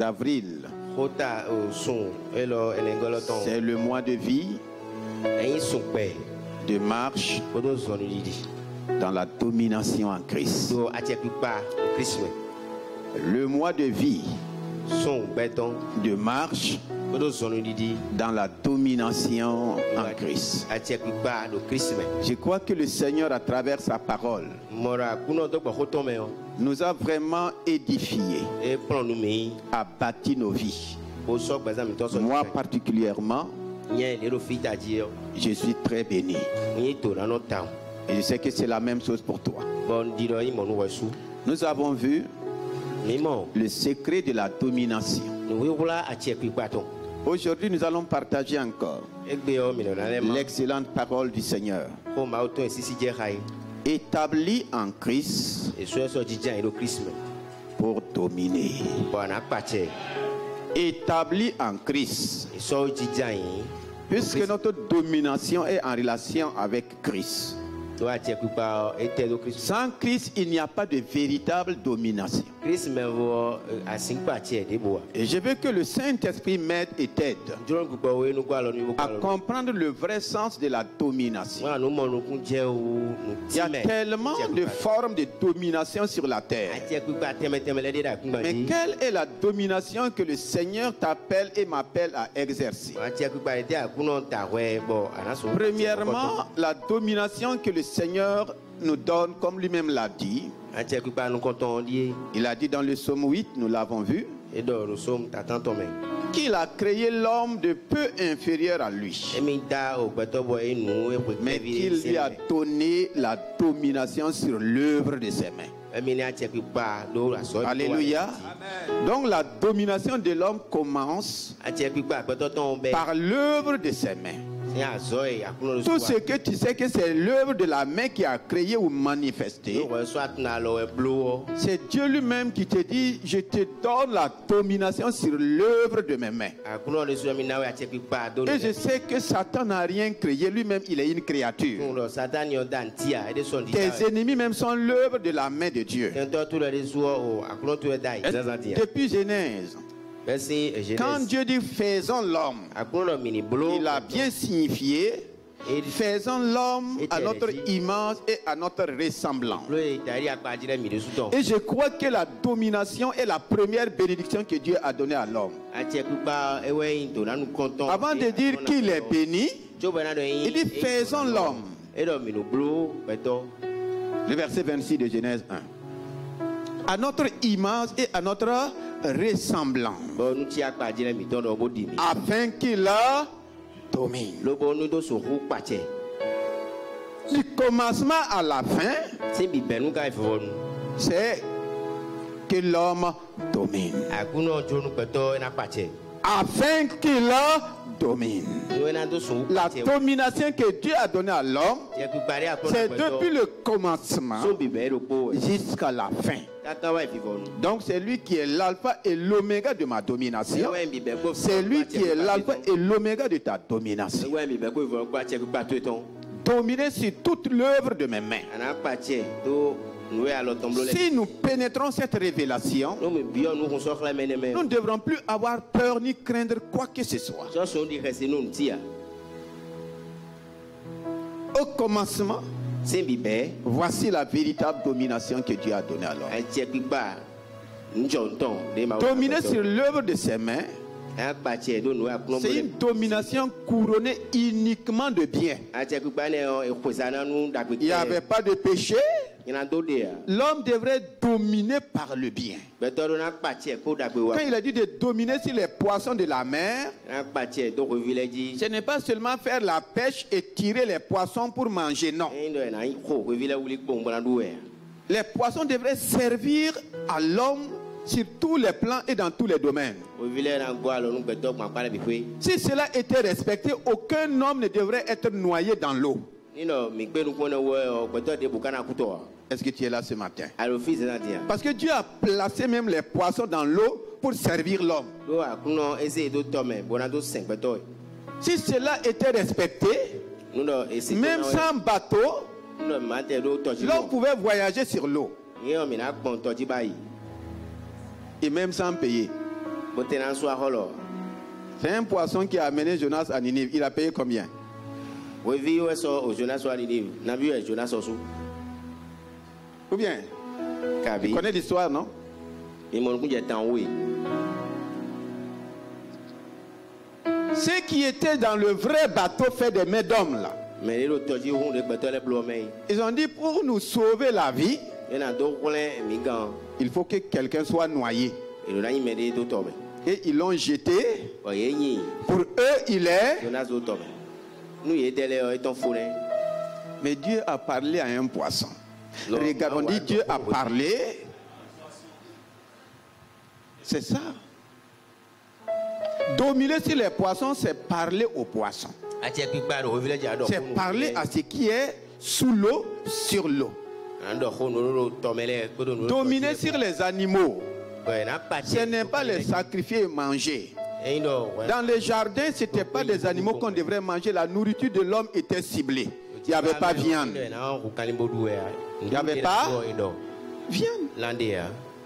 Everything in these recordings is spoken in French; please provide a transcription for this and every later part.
d'avril. C'est le mois de vie, de marche dans la domination en Christ. Le mois de vie, de marche dans la domination en Christ. Je crois que le Seigneur, à travers sa parole, nous a vraiment édifiés, a bâti nos vies. Moi particulièrement, je suis très béni. Et je sais que c'est la même chose pour toi. Nous avons vu le secret de la domination. Aujourd'hui, nous allons partager encore l'excellente parole du Seigneur. Établi en Christ pour dominer. Établi en Christ. Puisque notre domination est en relation avec Christ. Sans Christ, il n'y a pas de véritable domination. Et je veux que le Saint-Esprit m'aide et t'aide à comprendre le vrai sens de la domination. Il y a tellement de formes de domination sur la terre. Mais quelle est la domination que le Seigneur t'appelle et m'appelle à exercer? Premièrement, la domination que le Seigneur nous donne, comme lui-même l'a dit. Il a dit dans le psaume 8, nous l'avons vu, qu'il a créé l'homme de peu inférieur à lui, mais qu'il lui a donné la domination sur l'œuvre de ses mains. Alléluia. Donc la domination de l'homme commence par l'œuvre de ses mains. Tout ce que tu sais que c'est l'œuvre de la main qui a créé ou manifesté, c'est Dieu lui-même qui te dit: je te donne la domination sur l'œuvre de mes mains. Et je sais que Satan n'a rien créé, lui-même il est une créature. Tes ennemis même sont l'œuvre de la main de Dieu. Depuis Genèse, quand Dieu dit faisons l'homme, il a bien signifié faisons l'homme à notre image et à notre ressemblance. Et je crois que la domination est la première bénédiction que Dieu a donnée à l'homme. Avant de dire qu'il est béni, il dit faisons l'homme. Le verset 26 de Genèse 1. À notre image et à notre ressemblance, afin qu'il la domine. Du commencement à la fin, c'est que l'homme domine. Afin qu'il la domine. La domination que Dieu a donnée à l'homme, c'est depuis le commencement jusqu'à la fin. Donc c'est lui qui est l'alpha et l'oméga de ma domination. C'est lui qui est l'alpha et l'oméga de ta domination. Dominer sur toute l'œuvre de mes mains. Si nous pénétrons cette révélation, nous ne devrons plus avoir peur ni craindre quoi que ce soit. Au commencement, voici la véritable domination que Dieu a donnée à l'homme. Dominer sur l'œuvre de ses mains, c'est une domination couronnée uniquement de bien. Il n'y avait pas de péché. L'homme devrait dominer par le bien. Quand il a dit de dominer sur les poissons de la mer, ce n'est pas seulement faire la pêche et tirer les poissons pour manger, non. Les poissons devraient servir à l'homme sur tous les plans et dans tous les domaines. Si cela était respecté, aucun homme ne devrait être noyé dans l'eau. Est-ce que tu es là ce matin? Parce que Dieu a placé même les poissons dans l'eau pour servir l'homme. Si cela était respecté, même sans bateau, l'homme pouvait voyager sur l'eau. Et même sans payer. C'est un poisson qui a amené Jonas à Ninive. Il a payé combien? Ou bien, tu connais l'histoire, non? Ceux qui étaient dans le vrai bateau fait des mains d'hommes là. Ils ont dit, pour nous sauver la vie, il faut que quelqu'un soit noyé. Et ils l'ont jeté. Pour eux, il est. Mais Dieu a parlé à un poisson. Regarde, on dit Dieu a parlé. C'est ça. Dominer sur les poissons, c'est parler aux poissons. C'est parler à ce qui est sous l'eau, sur l'eau. Dominer sur les animaux, ce n'est pas les sacrifier et manger. Dans les jardins, ce n'était pas des animaux qu'on devrait manger. La nourriture de l'homme était ciblée. Il n'y avait pas viande. Il n'y avait pas viande.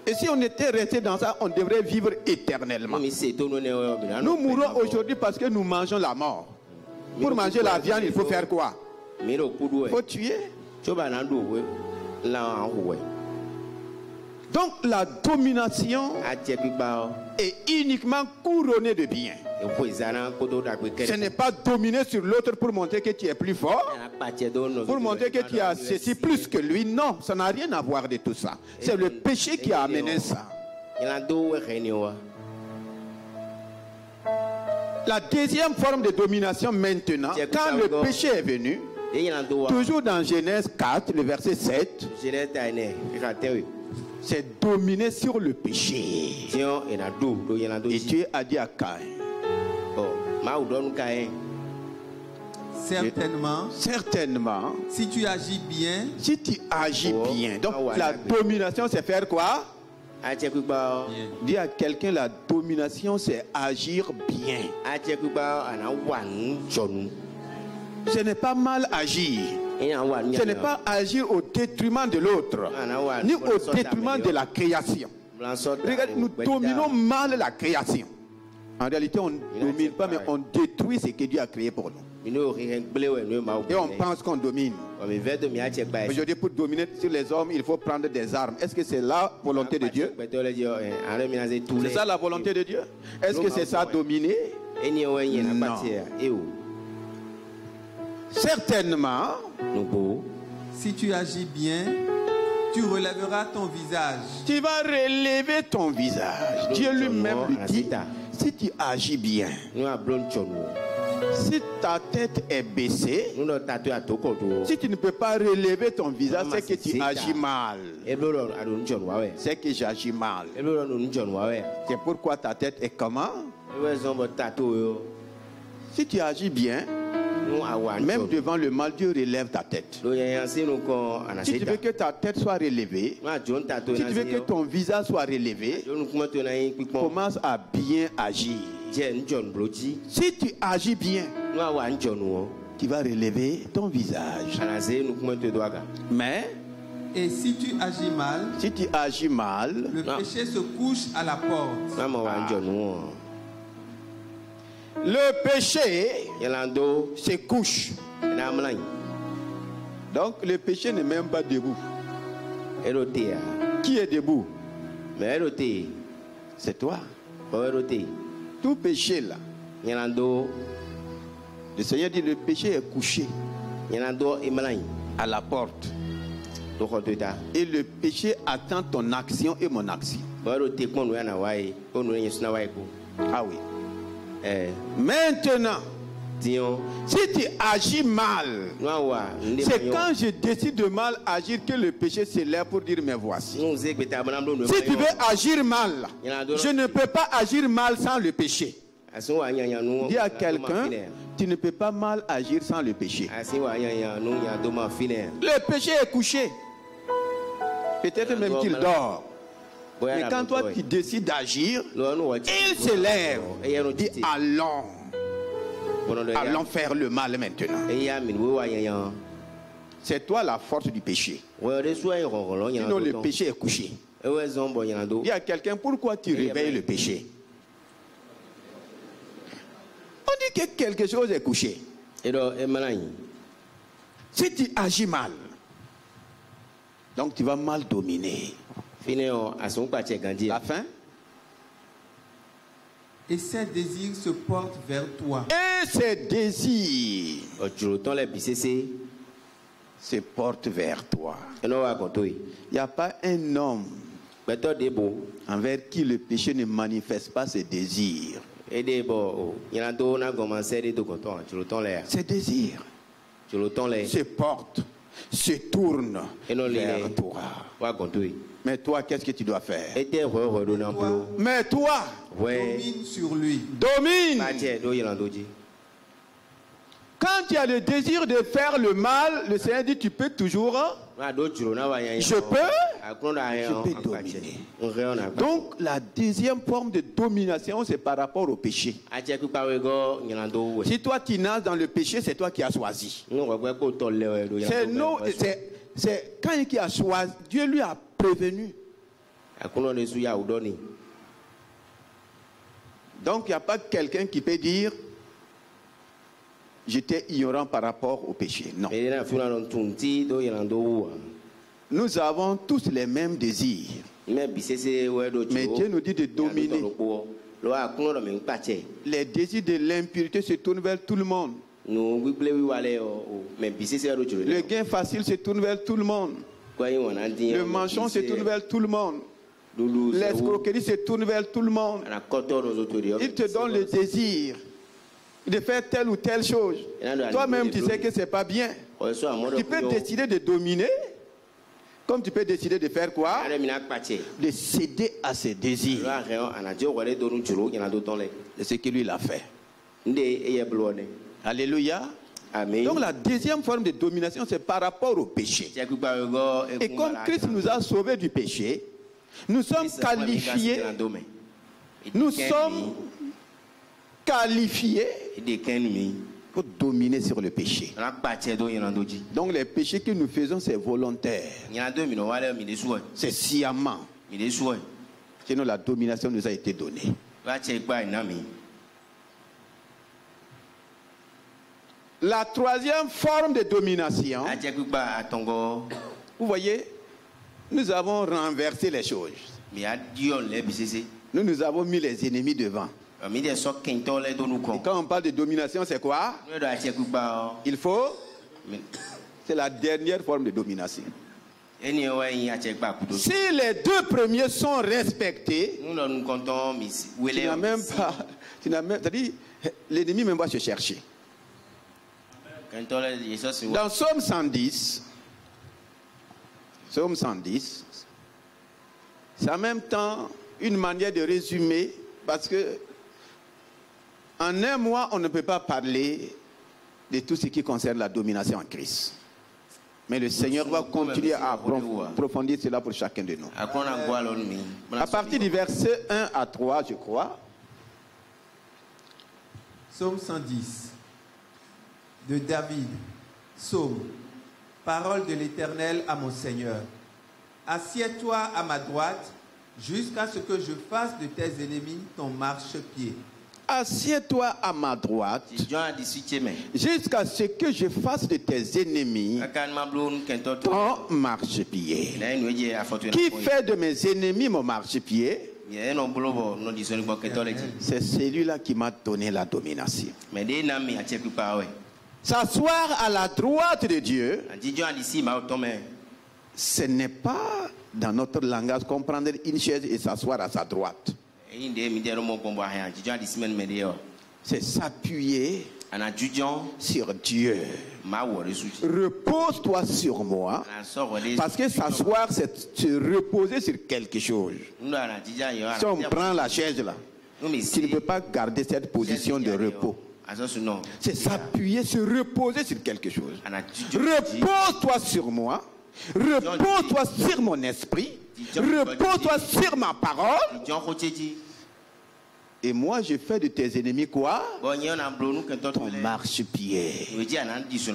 Et si on était resté dans ça, on devrait vivre éternellement. Nous mourons aujourd'hui parce que nous mangeons la mort. Pour manger la viande, il faut faire quoi? Il faut tuer. Donc la domination est uniquement couronnée de bien. Ce n'est pas dominer sur l'autre pour montrer que tu es plus fort, pour montrer que tu as ceci plus que lui. Non, ça n'a rien à voir de tout ça. C'est le péché qui a amené ça. La deuxième forme de domination maintenant, quand le péché est venu, toujours dans Genèse 4, le verset 7, c'est dominer sur le péché. Et Dieu a dit à Caïn, certainement, si tu agis bien, donc la domination c'est faire quoi? Dis à quelqu'un, la domination c'est agir bien. Ce n'est pas mal agir. Ce n'est pas agir au détriment de l'autre, ni au détriment de la création. Regardez, nous dominons mal la création. En réalité, on ne domine pas, mais on détruit ce que Dieu a créé pour nous. Et on pense qu'on domine. Aujourd'hui, pour dominer sur les hommes, il faut prendre des armes. Est-ce que c'est la volonté de Dieu? C'est ça la volonté de Dieu? Est-ce que c'est ça dominer? Non. Certainement. Si tu agis bien, tu relèveras ton visage. Tu vas relever ton visage. Dieu lui-même lui dit, si tu agis bien, si ta tête est baissée, si tu ne peux pas relever ton visage, c'est que tu agis mal. C'est que j'agis mal. C'est pourquoi ta tête est comment? Si tu agis bien, même devant le mal, Dieu relève ta tête. Si tu veux que ta tête soit relevée, si tu veux que ton visage soit relevé, commence à bien agir. Si tu agis bien, tu vas relever ton visage. Mais et si tu agis mal, le péché se couche à la porte. Le péché se couche. Donc le péché n'est même pas debout. Qui est debout? C'est toi. Tout péché là, le Seigneur dit le péché est couché à la porte. Et le péché attend ton action et mon action. Ah oui. Maintenant, si tu agis mal, c'est quand je décide de mal agir que le péché s'élève pour dire mais voici. Si tu veux agir mal, je ne peux pas agir mal sans le péché. Dis à quelqu'un, tu ne peux pas mal agir sans le péché. Le péché est couché. Peut-être même qu'il dort. Mais quand toi tu décides d'agir, il s'élève. Dit allons faire le mal maintenant. C'est toi la force du péché. Sinon le péché est couché. Il y a quelqu'un, pourquoi tu réveilles le péché? que quelque chose est couché, si tu agis mal, donc tu vas mal dominer. La fin. Et ces désirs se portent vers toi. Et ces désirs se portent vers toi. Il n'y a pas un homme envers qui le péché ne manifeste pas ses désirs. Ses désirs se portent, se tournent vers toi. Mais toi, qu'est-ce que tu dois faire? Mais toi, domine sur lui. Domine. Quand tu as le désir de faire le mal, le Seigneur dit, tu peux toujours. Je peux dominer. Donc, la deuxième forme de domination, c'est par rapport au péché. Si toi, tu nages dans le péché, c'est toi qui as choisi. C'est quand il a choisi, Dieu lui a prévenu. Donc, il n'y a pas quelqu'un qui peut dire j'étais ignorant par rapport au péché. Non. Nous avons tous les mêmes désirs. Mais Dieu nous dit de dominer. Les désirs de l'impureté se tournent vers tout le monde. Le gain facile se tourne vers tout le monde. Le mensonge se tourne vers tout le monde. L'escroquerie se tourne vers tout le monde. Il te donne le désir de faire telle ou telle chose. Toi-même, tu sais que ce n'est pas bien. Tu peux décider de dominer, comme tu peux décider de faire quoi? De céder à ses désirs. C'est ce qu'il lui a fait. Alléluia. Amen. Donc la deuxième forme de domination, c'est par rapport au péché. Et comme Christ nous a sauvés du péché, nous sommes qualifiés. Nous sommes qualifiés pour dominer sur le péché. Donc les péchés que nous faisons, c'est volontaire. C'est sciemment. Sinon la domination nous a été donnée. La troisième forme de domination, vous voyez, nous avons renversé les choses. Nous avons mis les ennemis devant. Et quand on parle de domination, c'est quoi? Il faut. C'est la dernière forme de domination. Si les deux premiers sont respectés, tu n'as même pas. C'est-à-dire, l'ennemi même va se chercher. Dans Psaume 110, c'est en même temps une manière de résumer, parce que en un mois, on ne peut pas parler de tout ce qui concerne la domination en Christ. Mais le Seigneur va continuer à approfondir cela pour chacun de nous. À partir du verset 1 à 3, je crois. Psaume 110 de David. Psaume. Parole de l'Éternel à mon Seigneur. Assieds-toi à ma droite jusqu'à ce que je fasse de tes ennemis ton marchepied. Assieds-toi à ma droite jusqu'à ce que je fasse de tes ennemis ton marchepied. Qui fait de mes ennemis mon marchepied? C'est celui-là qui m'a donné la domination. S'asseoir à la droite de Dieu, ce n'est pas dans notre langage comprendre une chaise et s'asseoir à sa droite. C'est s'appuyer sur Dieu. Repose-toi sur moi, parce que s'asseoir, c'est se reposer sur quelque chose. Si on prend la chaise là, tu ne peux pas garder cette position de repos. C'est s'appuyer, se reposer sur quelque chose. Repose-toi sur moi, repose-toi sur mon esprit, repose-toi sur ma parole. Et moi, je fais de tes ennemis quoi? Ton marchepied.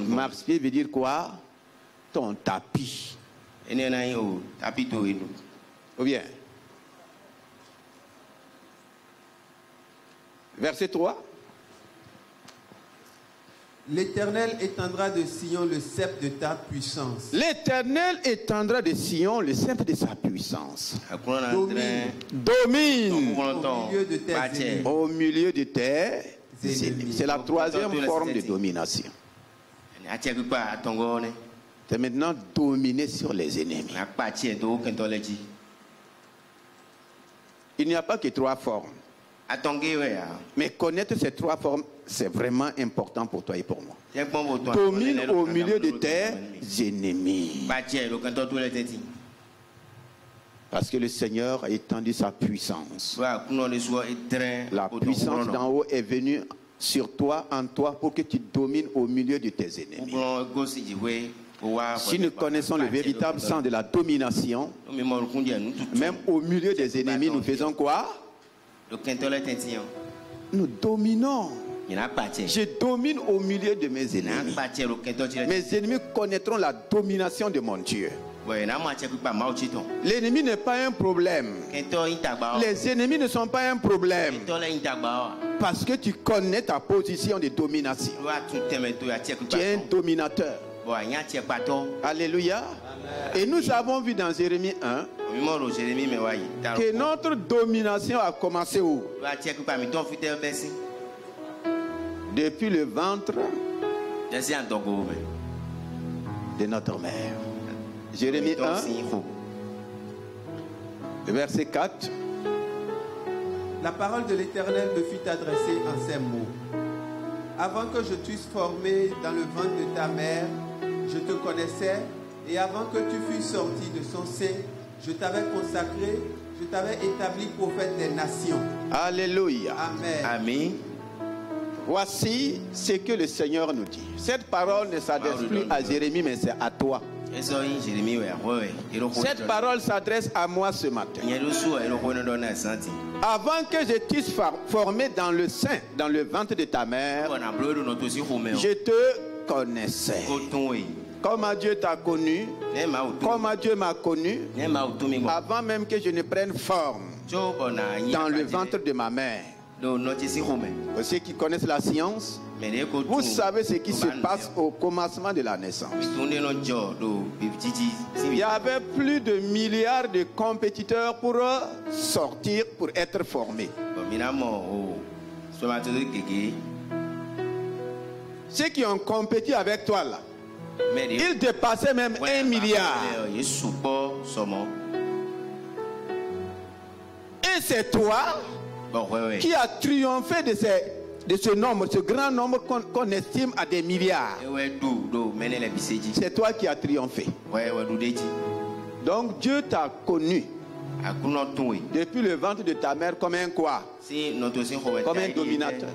Marchepied veut dire quoi? Ton tapis. Ou bien. Verset 3. L'Éternel étendra de Sion le sceptre de ta puissance. L'Éternel étendra de Sion le sceptre de sa puissance. Domine au milieu de tes ennemis. C'est la troisième forme de domination. C'est maintenant dominer sur les ennemis. Il n'y a pas que trois formes. Mais connaître ces trois formes, c'est vraiment important pour toi et pour moi. Domine au milieu de tes ennemis. Parce que le Seigneur a étendu sa puissance. La puissance d'en haut est venue sur toi, en toi, pour que tu domines au milieu de tes ennemis. Si nous connaissons le véritable sens de la domination, même au milieu des ennemis, nous faisons quoi? Nous dominons. Je domine au milieu de mes ennemis. Mes ennemis connaîtront la domination de mon Dieu. L'ennemi n'est pas un problème. Les ennemis ne sont pas un problème. Parce que tu connais ta position de domination. Tu es un dominateur. Alléluia. Et nous avons vu dans Jérémie 1 que notre domination a commencé où? Depuis le ventre de notre mère. Jérémie 1, verset 4. La parole de l'Éternel me fut adressée en ces mots. Avant que je t'eusse formé dans le ventre de ta mère, je te connaissais, et avant que tu fusses sorti de son sein, je t'avais consacré, je t'avais établi prophète des nations. Alléluia. Amen. Amen. Voici ce que le Seigneur nous dit. Cette parole ne s'adresse plus à Jérémie, mais c'est à toi. Cette parole s'adresse à moi ce matin. Avant que je t'eusse formé dans le sein, dans le ventre de ta mère, je te connaissais. Comment Dieu t'a connu, comment Dieu m'a connu, avant même que je ne prenne forme dans le ventre de ma mère. Ceux qui connaissent la science, vous savez ce qui se passe au commencement de la naissance. Il y avait plus de milliards de compétiteurs pour sortir, pour être formés. Ceux qui ont compéti avec toi là, ils dépassaient même 1 milliard. Et c'est toi qui a triomphé de ce nombre, ce grand nombre qu'on estime à des milliards. C'est toi qui as triomphé. Donc Dieu t'a connu depuis le ventre de ta mère comme un quoi? Comme un dominateur.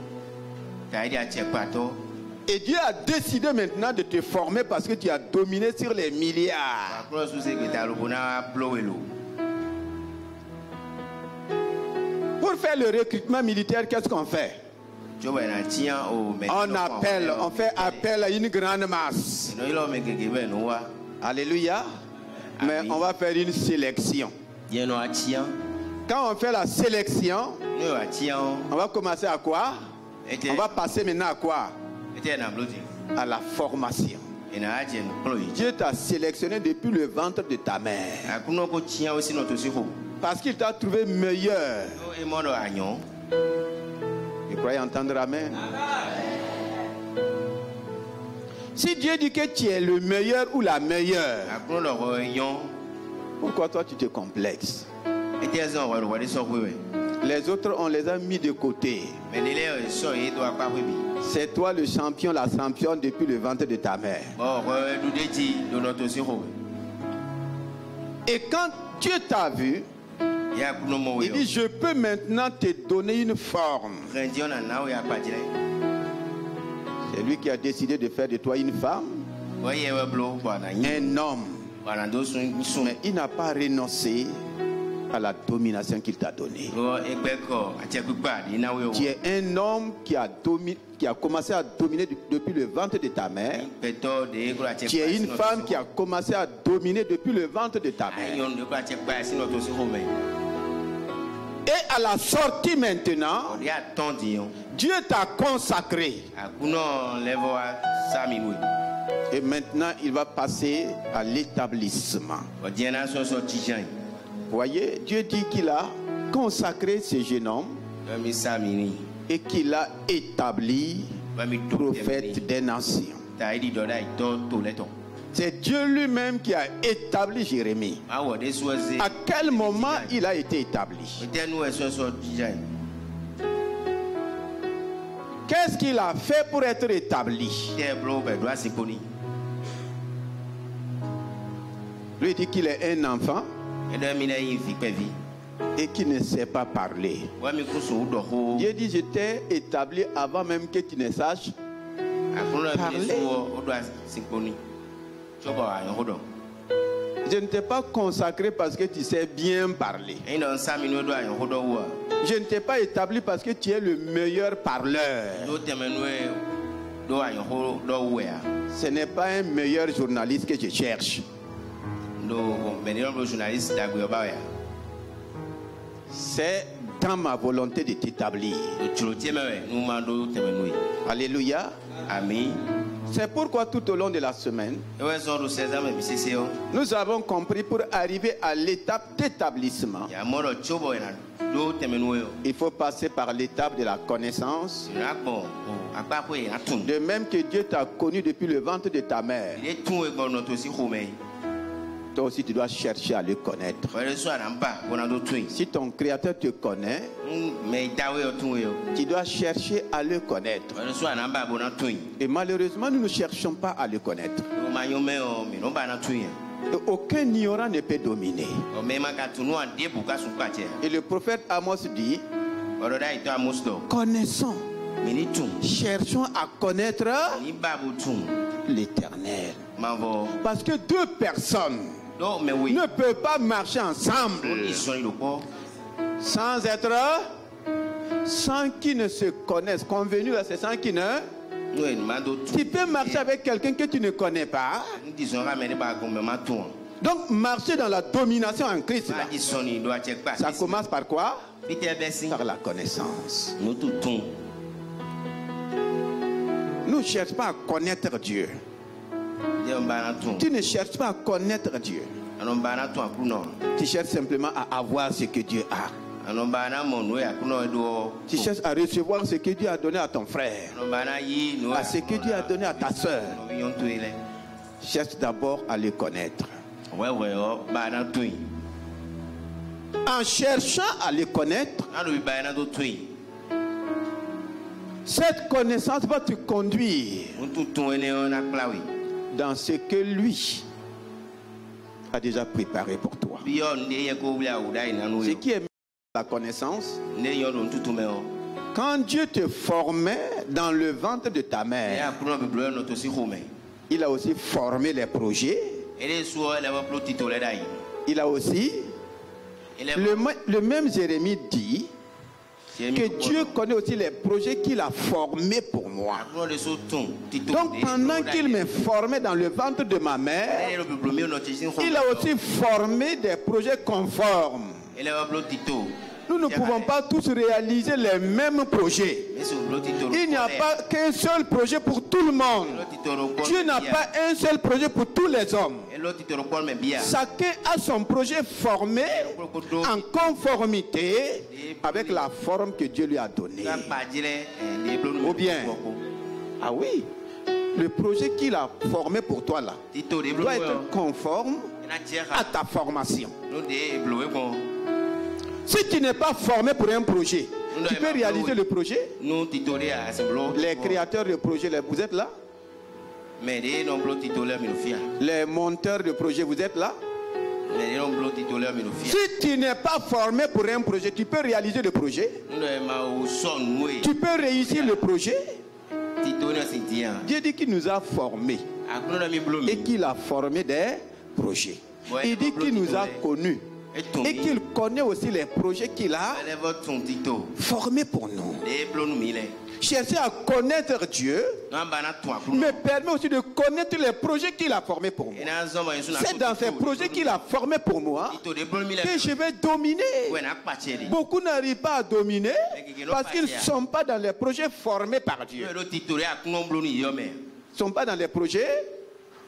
Et Dieu a décidé maintenant de te former parce que tu as dominé sur les milliards. Pour faire le recrutement militaire, qu'est-ce qu'on fait? On fait appel à une grande masse. Alléluia. Mais on va faire une sélection. Quand on fait la sélection, on va commencer à quoi? On va passer maintenant à quoi? À la formation. Dieu t'a sélectionné depuis le ventre de ta mère. Parce qu'il t'a trouvé meilleur. Vous croyez entendre amen? Si Dieu dit que tu es le meilleur ou la meilleure, pourquoi toi tu te complexes? Les autres, on les a mis de côté. C'est toi le champion, la championne depuis le ventre de ta mère. Et quand Dieu t'a vu, il dit, je peux maintenant te donner une forme. C'est lui qui a décidé de faire de toi une femme, un homme. Mais il n'a pas renoncé à la domination qu'il t'a donnée. Tu es un homme qui a commencé à dominer depuis le ventre de ta mère. Tu es une femme qui a commencé à dominer depuis le ventre de ta mère. Et à la sortie maintenant, Dieu t'a consacré. Et maintenant, il va passer à l'établissement. Vous voyez, Dieu dit qu'il a consacré ce jeune homme et qu'il a établi prophète des nations. C'est Dieu lui-même qui a établi Jérémie. À quel moment il a été établi? Qu'est-ce qu'il a fait pour être établi? Lui dit qu'il est un enfant et qu'il ne sait pas parler. Dieu dit, je t'ai établi avant même que tu ne saches parler. Je ne t'ai pas consacré parce que tu sais bien parler. Je ne t'ai pas établi parce que tu es le meilleur parleur. Ce n'est pas un meilleur journaliste que je cherche. C'est dans ma volonté de t'établir. Alléluia. Amen. C'est pourquoi tout au long de la semaine, nous avons compris pour arriver à l'étape d'établissement, il faut passer par l'étape de la connaissance. De même que Dieu t'a connu depuis le ventre de ta mère, toi aussi tu dois chercher à le connaître. Si ton Créateur te connaît, tu dois chercher à le connaître. Et malheureusement, nous ne cherchons pas à le connaître. Et aucun ignorant ne peut dominer. Et le prophète Amos dit, connaissons, cherchons à connaître l'Éternel. Parce que deux personnes ne peuvent pas marcher ensemble sans qu'ils ne se connaissent. Convenu, c'est sans qu'ils ne... Tu peux marcher avec quelqu'un que tu ne connais pas. Donc marcher dans la domination en Christ là, ça commence par quoi? Par la connaissance. Nous ne cherchons pas à connaître Dieu. Tu ne cherches pas à connaître Dieu. Tu cherches simplement à avoir ce que Dieu a. Tu cherches à recevoir ce que Dieu a donné à ton frère, à ce que Dieu a donné à ta soeur. Cherche d'abord à le connaître. En cherchant à le connaître, cette connaissance va te conduire dans ce que lui a déjà préparé pour toi. Ce qui est la connaissance, quand Dieu te formait dans le ventre de ta mère, il a aussi formé les projets. Il a aussi, le même Jérémie dit que Dieu connaît aussi les projets qu'il a formés pour moi. Donc pendant qu'il me formait dans le ventre de ma mère, il a aussi formé des projets conformes. Nous ne pouvons pas tous réaliser les mêmes projets. Il n'y a pas qu'un seul projet pour tout le monde. Dieu n'a pas un seul projet pour tous les hommes. Chacun a son projet formé en conformité avec la forme que Dieu lui a donnée. Ou bien, ah oui, le projet qu'il a formé pour toi là doit être conforme à ta formation. Si tu n'es pas formé pour un projet, tu peux réaliser le projet. Les créateurs de projet, vous êtes là? Les monteurs de projet, vous êtes là? Si tu n'es pas formé pour un projet, tu peux réaliser le projet. Tu peux réussir le projet. Dieu dit qu'il nous a formés et qu'il a formé des projets. Il dit qu'il nous a connus et qu'il connaît aussi les projets qu'il a formés pour nous. Chercher à connaître Dieu me permet aussi de connaître les projets qu'il a formés pour moi. C'est dans ces projets qu'il a formés pour moi que je vais dominer. Beaucoup n'arrivent pas à dominer parce qu'ils ne sont pas dans les projets formés par Dieu. Ils ne sont pas dans les projets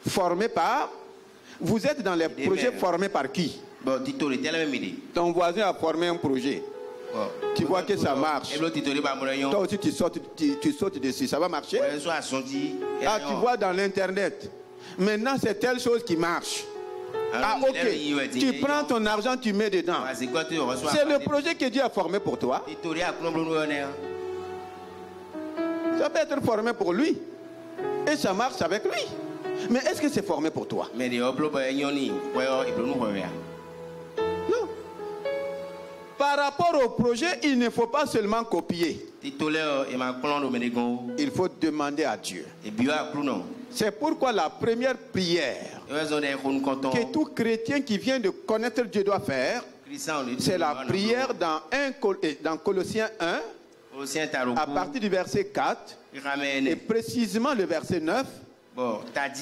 formés par... Vous êtes dans les projets formés par qui? Ton voisin a formé un projet. Tu vois que ça marche. Toi aussi tu sautes dessus. Ça va marcher? Ah, tu vois dans l'internet. Maintenant c'est telle chose qui marche. Ah ok. Tu prends ton argent, tu mets dedans. C'est le projet que Dieu a formé pour toi. Ça peut être formé pour lui. Et ça marche avec lui. Mais est-ce que c'est formé pour toi? Non. Par rapport au projet, il ne faut pas seulement copier. Il faut demander à Dieu. C'est pourquoi la première prière que tout chrétien qui vient de connaître Dieu doit faire, c'est la prière dans Colossiens 1, à partir du verset 4, et précisément le verset 9,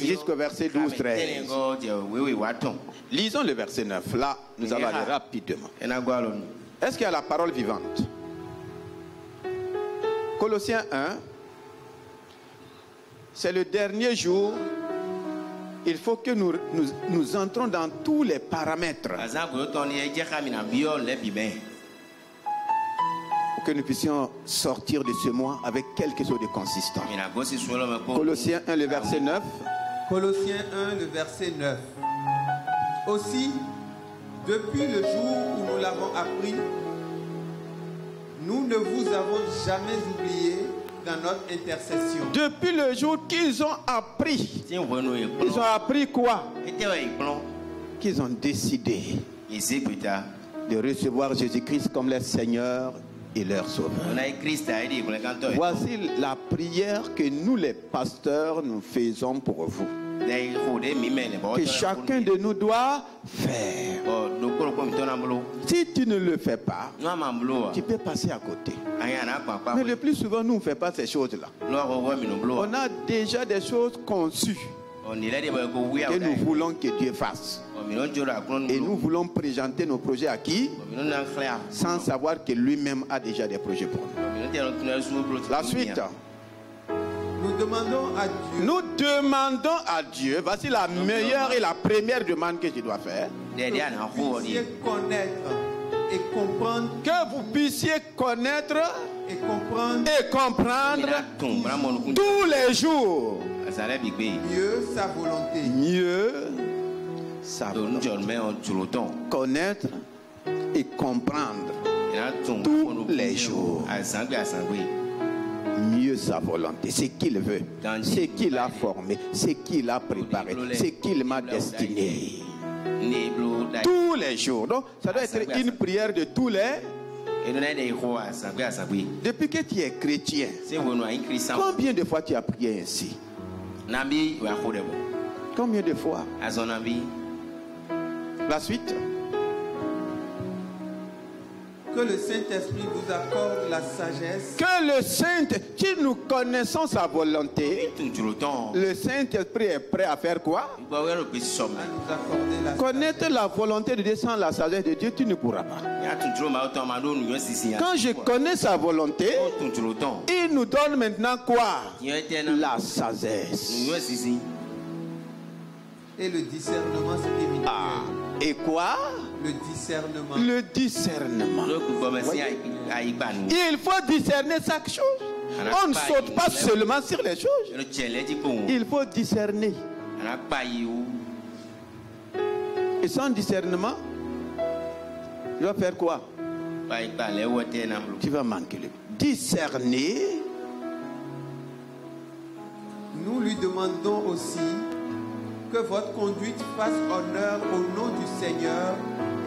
jusqu'au verset 12-13. Lisons le verset 9. Là, nous allons aller rapidement. Est-ce qu'il y a la parole vivante? Colossiens 1, c'est le dernier jour. Il faut que nous entrons dans tous les paramètres pour que nous puissions sortir de ce mois avec quelque chose de consistant. Colossiens 1, le verset 9. Colossiens 1, le verset 9. Aussi, depuis le jour où nous l'avons appris, nous ne vous avons jamais oublié dans notre intercession. Depuis le jour qu'ils ont appris. Ils ont appris quoi? Qu'ils ont décidé de recevoir Jésus-Christ comme leur Seigneur et leur Sauveur. Voici la prière que nous les pasteurs nous faisons pour vous. Que chacun de nous doit faire. Si tu ne le fais pas, tu peux passer à côté. Mais le plus souvent, nous ne faisons pas ces choses-là. On a déjà des choses conçues que nous voulons que Dieu fasse. Et nous voulons présenter nos projets à qui? Sans savoir que lui-même a déjà des projets pour nous. La suite. Nous demandons à Dieu, voici la meilleure et la première demande que je dois faire. Que vous puissiez connaître et comprendre tous les jours mieux sa volonté. Mieux sa volonté. Connaître et comprendre tous les jours mieux sa volonté, ce qu'il veut, ce qu'il a formé, ce qu'il a préparé, ce qu'il m'a destiné. Tous les jours. Donc, ça doit être une prière de tous les. Depuis que tu es chrétien, combien de fois tu as prié ainsi? Combien de fois? La suite. Que le Saint-Esprit vous accorde la sagesse. Que le Saint-Esprit, si nous connaissons sa volonté, le Saint-Esprit est prêt à faire quoi? Connaître la volonté de descendre la sagesse de Dieu, tu ne pourras pas. Quand je connais sa volonté, il nous donne maintenant quoi? La sagesse. Et le discernement spirituel. Ah, et quoi? Le discernement. Le discernement. Il faut discerner chaque chose. On ne saute pas seulement sur les choses. Il faut discerner. Et sans discernement, tu vas faire quoi? Tu vas manquer le discerner. Nous lui demandons aussi que votre conduite fasse honneur au nom du Seigneur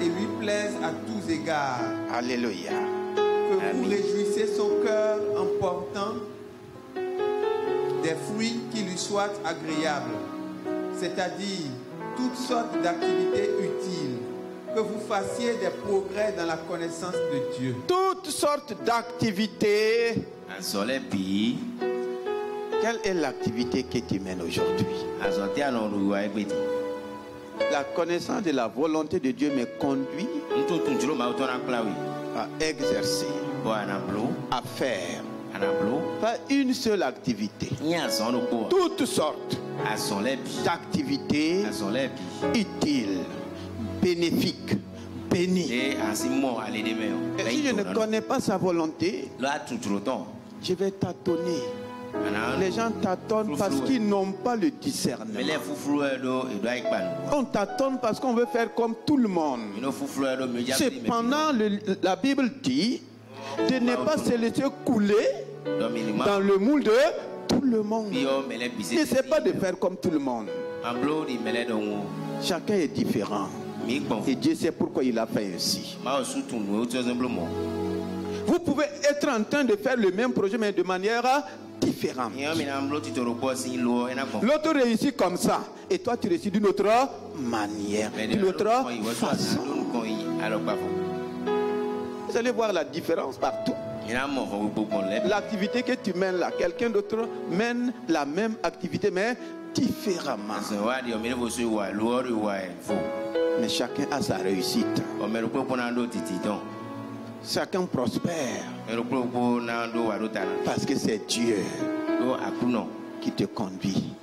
et lui plaise à tous égards. Alléluia. Que vous réjouissez son cœur en portant des fruits qui lui soient agréables, c'est-à-dire toutes sortes d'activités utiles, que vous fassiez des progrès dans la connaissance de Dieu. Toutes sortes d'activités. Quelle est l'activité que tu mènes aujourd'hui? La connaissance de la volonté de Dieu me conduit à exercer, à faire pas une seule activité. Toutes sortes d'activités utiles, bénéfiques, bénies. Et si je ne connais pas sa volonté, je vais tâtonner. Les gens tâtonnent parce qu'ils n'ont pas le discernement. On tâtonne parce qu'on veut faire comme tout le monde. Cependant, la Bible dit de ne pas se laisser couler dans le moule de tout le monde. N'essaie pas de faire comme tout le monde. Chacun est différent. Et Dieu sait pourquoi il a fait ainsi. Vous pouvez être en train de faire le même projet, mais de manière différente. L'autre réussit comme ça, et toi tu réussis d'une autre manière, d'une autre façon. Vous allez voir la différence partout. L'activité que tu mènes là, quelqu'un d'autre mène la même activité, mais différemment. Mais chacun a sa réussite. Chacun prospère. Parce que c'est Dieu qui te conduit.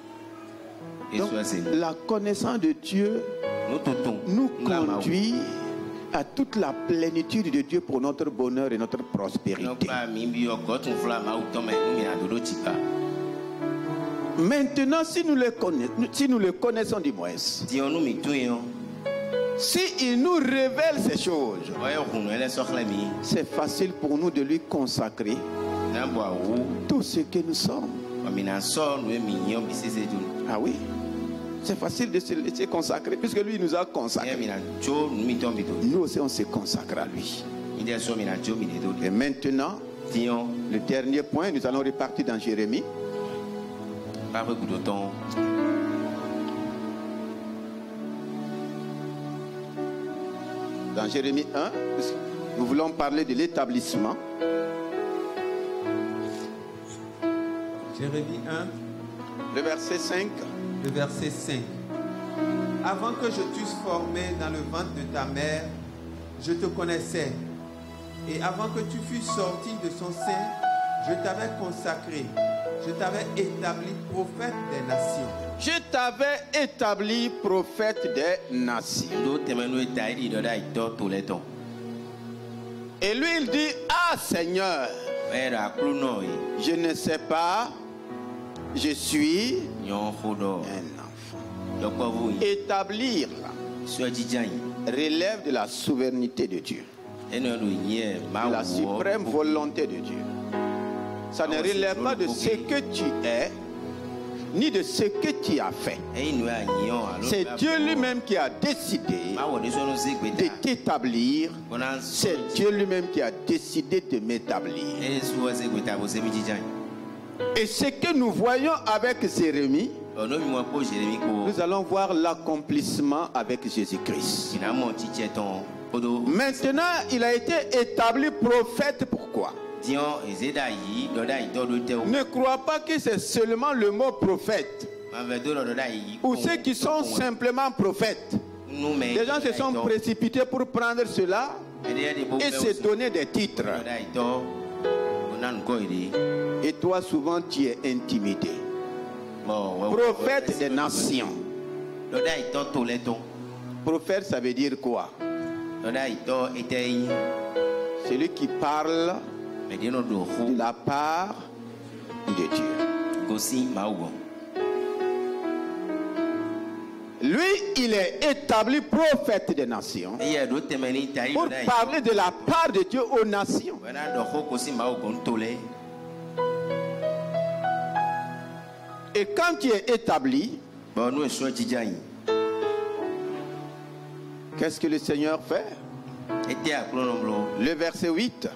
Donc, la connaissance de Dieu nous conduit à toute la plénitude de Dieu pour notre bonheur et notre prospérité. Maintenant, si nous le connaissons du moins, si il nous révèle ces choses, c'est facile pour nous de lui consacrer tout ce que nous sommes. Ah oui, c'est facile de se laisser consacrer puisque lui nous a consacrés. Nous aussi on se consacre à lui. Et maintenant, le dernier point, nous allons repartir dans Jérémie. Dans Jérémie 1, nous voulons parler de l'établissement. Jérémie 1, le verset 5. Le verset 5. Avant que je t'eusse formé dans le ventre de ta mère, je te connaissais. Et avant que tu fusses sorti de son sein, je t'avais consacré. Je t'avais établi prophète des nations. Je t'avais établi prophète des nations. Et lui il dit, ah Seigneur, je ne sais pas, je suis un enfant. Établir relève de la souveraineté de Dieu, de la suprême volonté de Dieu. Ça ne relève pas de ce que tu es, ni de ce que tu as fait. C'est Dieu lui-même qui a décidé de t'établir. C'est Dieu lui-même qui a décidé de m'établir. Et ce que nous voyons avec Jérémie, nous allons voir l'accomplissement avec Jésus-Christ. Maintenant, il a été établi prophète. Pourquoi? Ne crois pas que c'est seulement le mot prophète ou ceux qui sont simplement prophètes. Les gens se sont précipités pour prendre cela et se donner des titres. Et toi souvent tu es intimidé. Prophète des nations. Prophète, ça veut dire quoi? Celui qui parle de la part de Dieu. Lui, il est établi prophète des nations pour parler de la part de Dieu aux nations. Et quand tu es établi, qu'est-ce que le Seigneur fait? Le verset 8.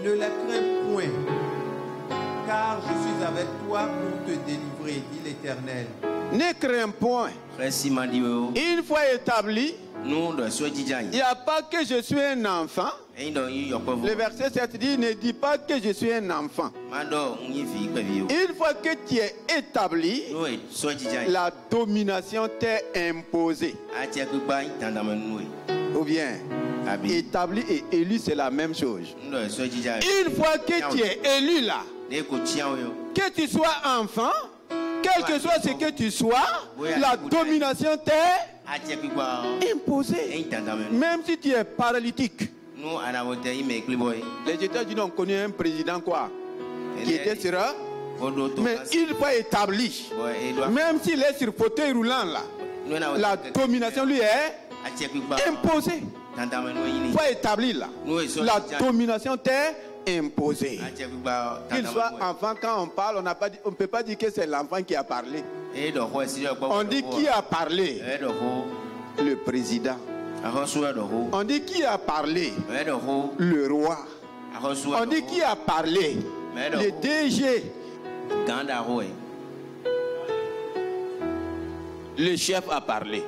Ne les crains point, car je suis avec toi pour te délivrer, dit l'Éternel. Ne crains point. Une fois établi, Il n'y a pas que je suis un enfant. Le verset 7 dit, ne dis pas que je suis un enfant. Une fois que tu es établi, la domination t'est imposée. Ou bien, établi et élu, c'est la même chose. Une fois que tu es élu là, que tu sois enfant, quel que soit ce que tu sois, la domination t'est imposée. Même si tu es paralytique. Les États-Unis ont connu un président quoi, qui était sur eux, mais une fois établi, même s'il est sur fauteuil roulant là, la domination lui est imposée. Une fois établi là, la domination t'est imposée. Qu'il soit enfant, quand on parle, on ne peut pas dire que c'est l'enfant qui a parlé. On dit qui a parlé? Le président. On dit qui a parlé? Le roi. On dit qui a parlé? Le DG. Le chef a parlé.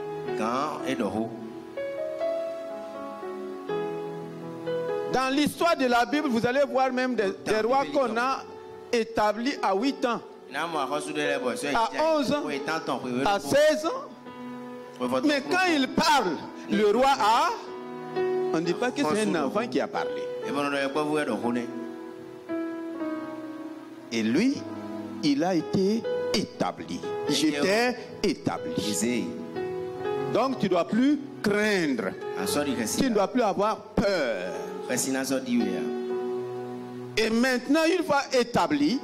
Dans l'histoire de la Bible, vous allez voir même des rois qu'on a établis à 8 ans, à 11 ans, à 16 ans. Mais quand il parle, le roi a... On ne dit pas que c'est un enfant qui a parlé. Et lui, il a été établi. J'étais établi. Donc tu ne dois plus craindre. Tu ne dois plus avoir peur. Et maintenant, une fois établi,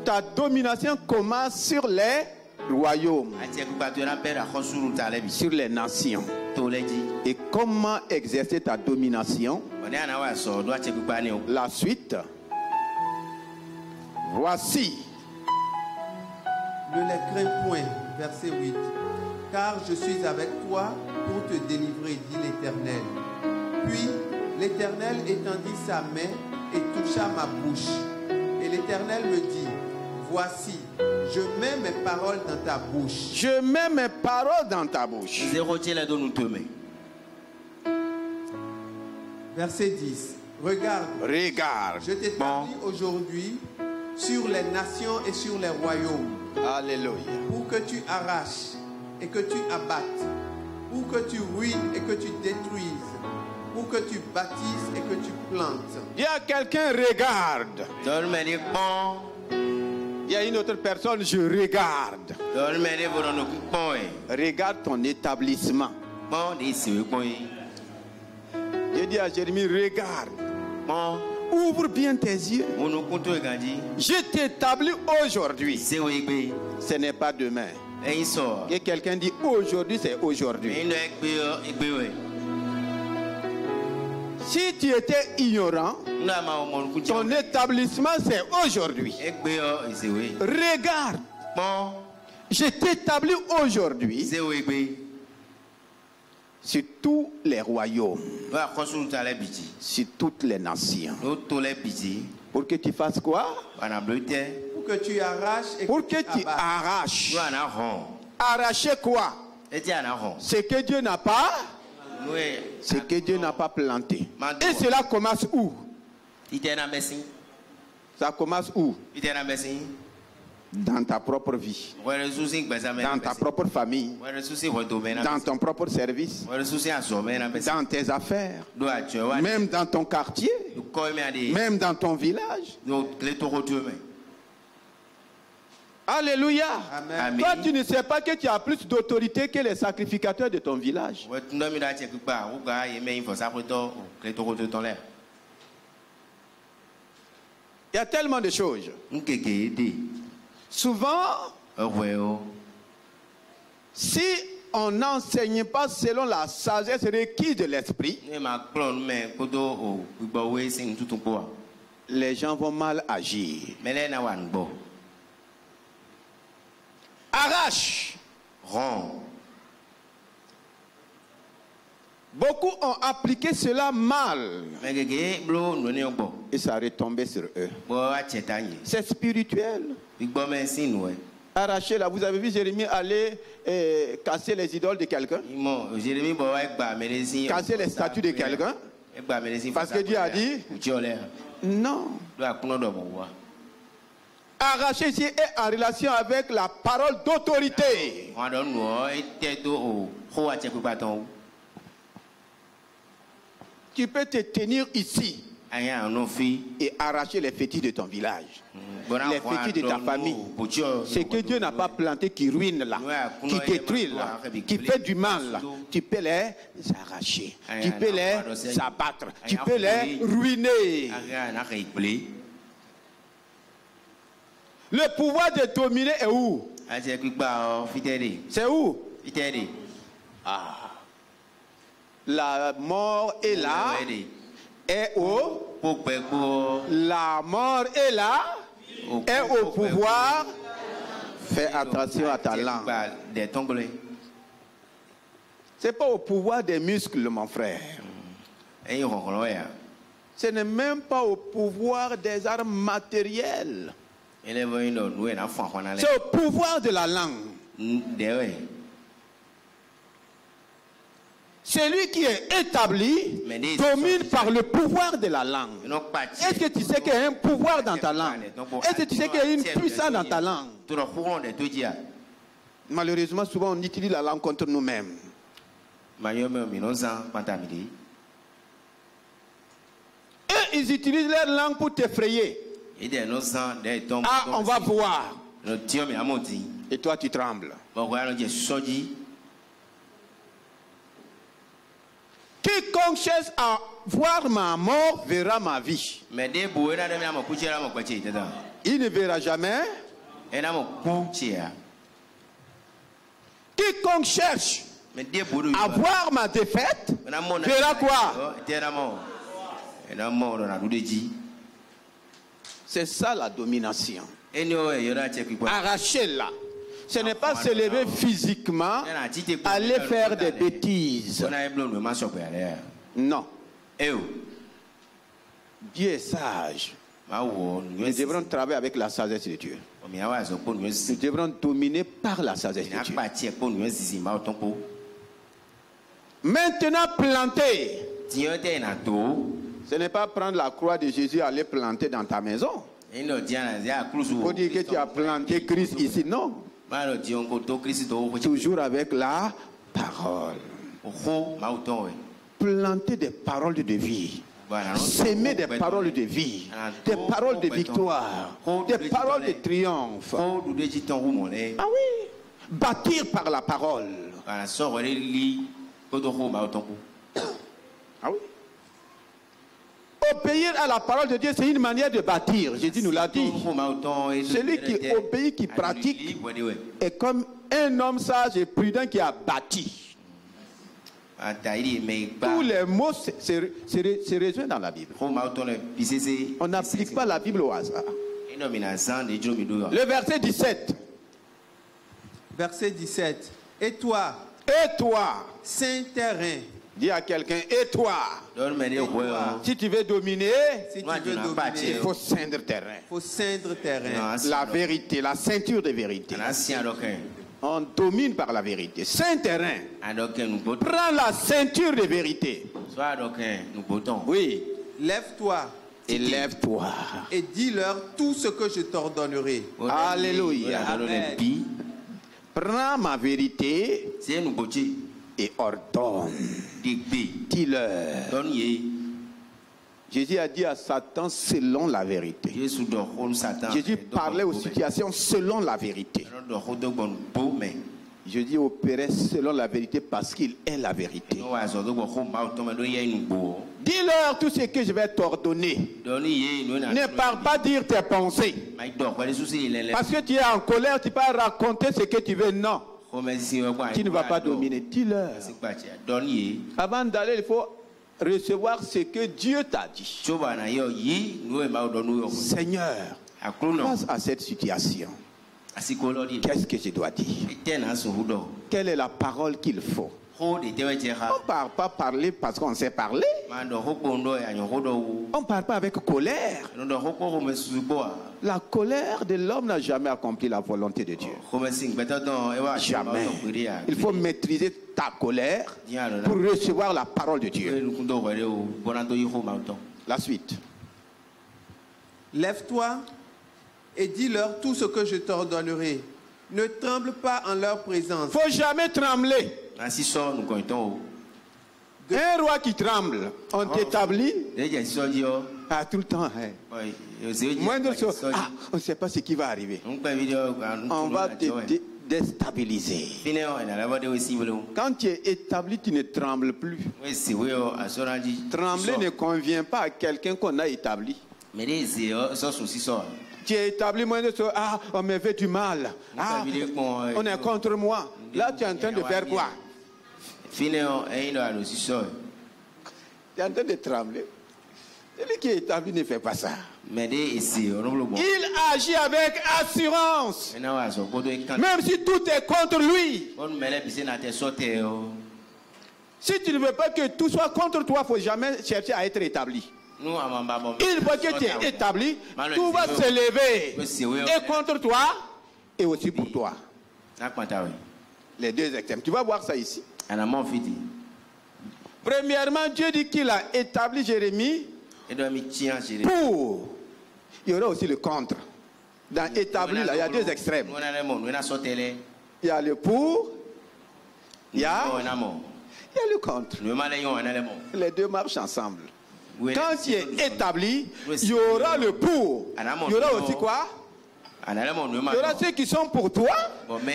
ta domination commence sur les royaumes, sur les nations. Et comment exercer ta domination? La suite. Voici. Ne les crains point, verset 8. Car je suis avec toi pour te délivrer, dit l'Éternel. Puis l'Éternel étendit sa main et toucha ma bouche. Et l'Éternel me dit, voici, je mets mes paroles dans ta bouche. Je mets mes paroles dans ta bouche. Verset 10. Regarde. Je t'établis aujourd'hui sur les nations et sur les royaumes. Alléluia. Pour que tu arraches et que tu abattes. Pour que tu ruines et que tu détruises. Pour que tu bâtisses et que tu plantes. Il y a quelqu'un, regarde. Il y a une autre personne, je regarde. Regarde ton établissement. J'ai dit à Jérémie, regarde. Ouvre bien tes yeux. Je t'établis aujourd'hui. Ce n'est pas demain. Et quelqu'un dit aujourd'hui, c'est aujourd'hui. Si tu étais ignorant, ton établissement c'est aujourd'hui. Regarde, je t'établis aujourd'hui sur tous les royaumes, sur toutes les nations. Pour que tu fasses quoi? Pour que tu arraches et pour que tu arraches. Arracher quoi? Ce que Dieu n'a pas. Ce que Dieu n'a pas planté. Et cela commence où? Ça commence où? Dans ta propre vie, dans ta propre famille, dans ton propre service, dans tes affaires, même dans ton quartier, même dans ton village. Alléluia. Amen. Toi, tu ne sais pas que tu as plus d'autorité que les sacrificateurs de ton village. Il y a tellement de choses. Souvent, si on n'enseigne pas selon la sagesse requise de l'esprit, les gens vont mal agir. Arrache. Beaucoup ont appliqué cela mal. Et ça retombait sur eux. C'est spirituel. Arracher là, vous avez vu Jérémie aller casser les idoles de quelqu'un? Casser les statues de quelqu'un? Parce que Dieu a dit non. Arracher ici est en relation avec la parole d'autorité. Tu peux te tenir ici et arracher les fétiches de ton village, les fétiches de ta famille. Ce que Dieu n'a pas planté qui ruine là, qui détruit là, qui fait du mal là, tu peux les arracher, tu peux les abattre, tu peux les ruiner. Le pouvoir de dominer est où? C'est où? Ah. La mort est là. Est où? La mort est là. Est au pouvoir. Fais attention à ta langue. C'est pas au pouvoir des muscles, mon frère. Ce n'est même pas au pouvoir des armes matérielles. C'est au pouvoir de la langue. Celui qui est établi domine par le pouvoir de la langue. Est-ce que tu sais qu'il y a un pouvoir dans ta langue? Est-ce que tu sais qu'il y a une puissance dans ta langue? Malheureusement, souvent on utilise la langue contre nous-mêmes. Et ils utilisent leur langue pour t'effrayer. Ah, on va voir. Et toi, tu trembles. Quiconque cherche à voir ma mort verra ma vie. Il ne verra jamais. Quiconque cherche à voir ma défaite verra quoi? C'est ça la domination. Arracher là. Ce n'est pas se lever physiquement, aller faire des bêtises. Non. Dieu est sage. Nous devrons travailler avec la sagesse de Dieu. Nous devrons dominer par la sagesse de Dieu. Maintenant, planter. Ce n'est pas prendre la croix de Jésus et aller planter dans ta maison. Il faut dire que tu as planté Christ ici. Non. Toujours avec la parole. Planter des paroles de vie. S'aimer des paroles de vie. Des paroles de victoire. Des paroles de triomphe. Ah oui. Bâtir par la parole. Ah oui. Obéir à la parole de Dieu, c'est une manière de bâtir. Jésus nous l'a dit. Celui qui obéit, qui pratique, est comme un homme sage et prudent qui a bâti. Tous les mots se rejoignent dans la Bible. On n'applique pas la Bible au hasard. Le verset 17. Verset 17. Et toi, saint terrain. Dis à quelqu'un, et toi, si tu veux dominer, il faut ceindre terrain. La vérité, la ceinture de vérité. On domine par la vérité. Saint terrain. Prends la ceinture de vérité. Oui. Lève-toi. Et lève-toi. Et dis-leur tout ce que je t'ordonnerai. Alléluia. Amen. Prends ma vérité et ordonne. Dis-leur. Jésus a dit à Satan selon la vérité. Jésus parlait aux situations selon la vérité. Jésus opérait selon la vérité parce qu'il est la vérité. Dis-leur tout ce que je vais t'ordonner. Ne parle pas dire tes pensées. Parce que tu es en colère, tu peux raconter ce que tu veux. Non. Tu ne vas pas dominer. Dis-leur. Avant d'aller, il faut recevoir ce que Dieu t'a dit. Seigneur, face à cette situation, qu'est-ce que je dois dire? Quelle est la parole qu'il faut? On ne parle pas parler parce qu'on sait parler. On ne parle pas avec colère. La colère de l'homme n'a jamais accompli la volonté de Dieu. Jamais. Il faut maîtriser ta colère pour recevoir la parole de Dieu. La suite. Lève-toi et dis-leur tout ce que je t'ordonnerai. Ne tremble pas en leur présence. Il ne faut jamais trembler. Un roi qui tremble, on t'établit. Ah, tout le temps. Moindre chose, on ne sait pas ce qui va arriver. On va te déstabiliser. Quand tu es établi, tu ne trembles plus. Trembler ne convient pas à quelqu'un qu'on a établi. Tu es établi, moindre chose, on me fait du mal. On est contre moi. Là, tu es en train de faire quoi? Tu es en train de trembler. Celui qui est établi ne fait pas ça. Il agit avec assurance. Même si tout est contre lui. Si tu ne veux pas que tout soit contre toi, il ne faut jamais chercher à être établi. Une fois que tu es établi, tout va se lever. Et contre toi, et aussi pour toi. Les deux extrêmes. Tu vas voir ça ici. Premièrement, Dieu dit qu'il a établi Jérémie pour. Il y aura aussi le contre. Dans établi, là, il y a deux extrêmes. Il y a le pour, il y a le contre. Les deux marchent ensemble. Quand tu es établi, il y aura le pour. Il y aura aussi quoi? Il y aura ceux qui sont pour toi.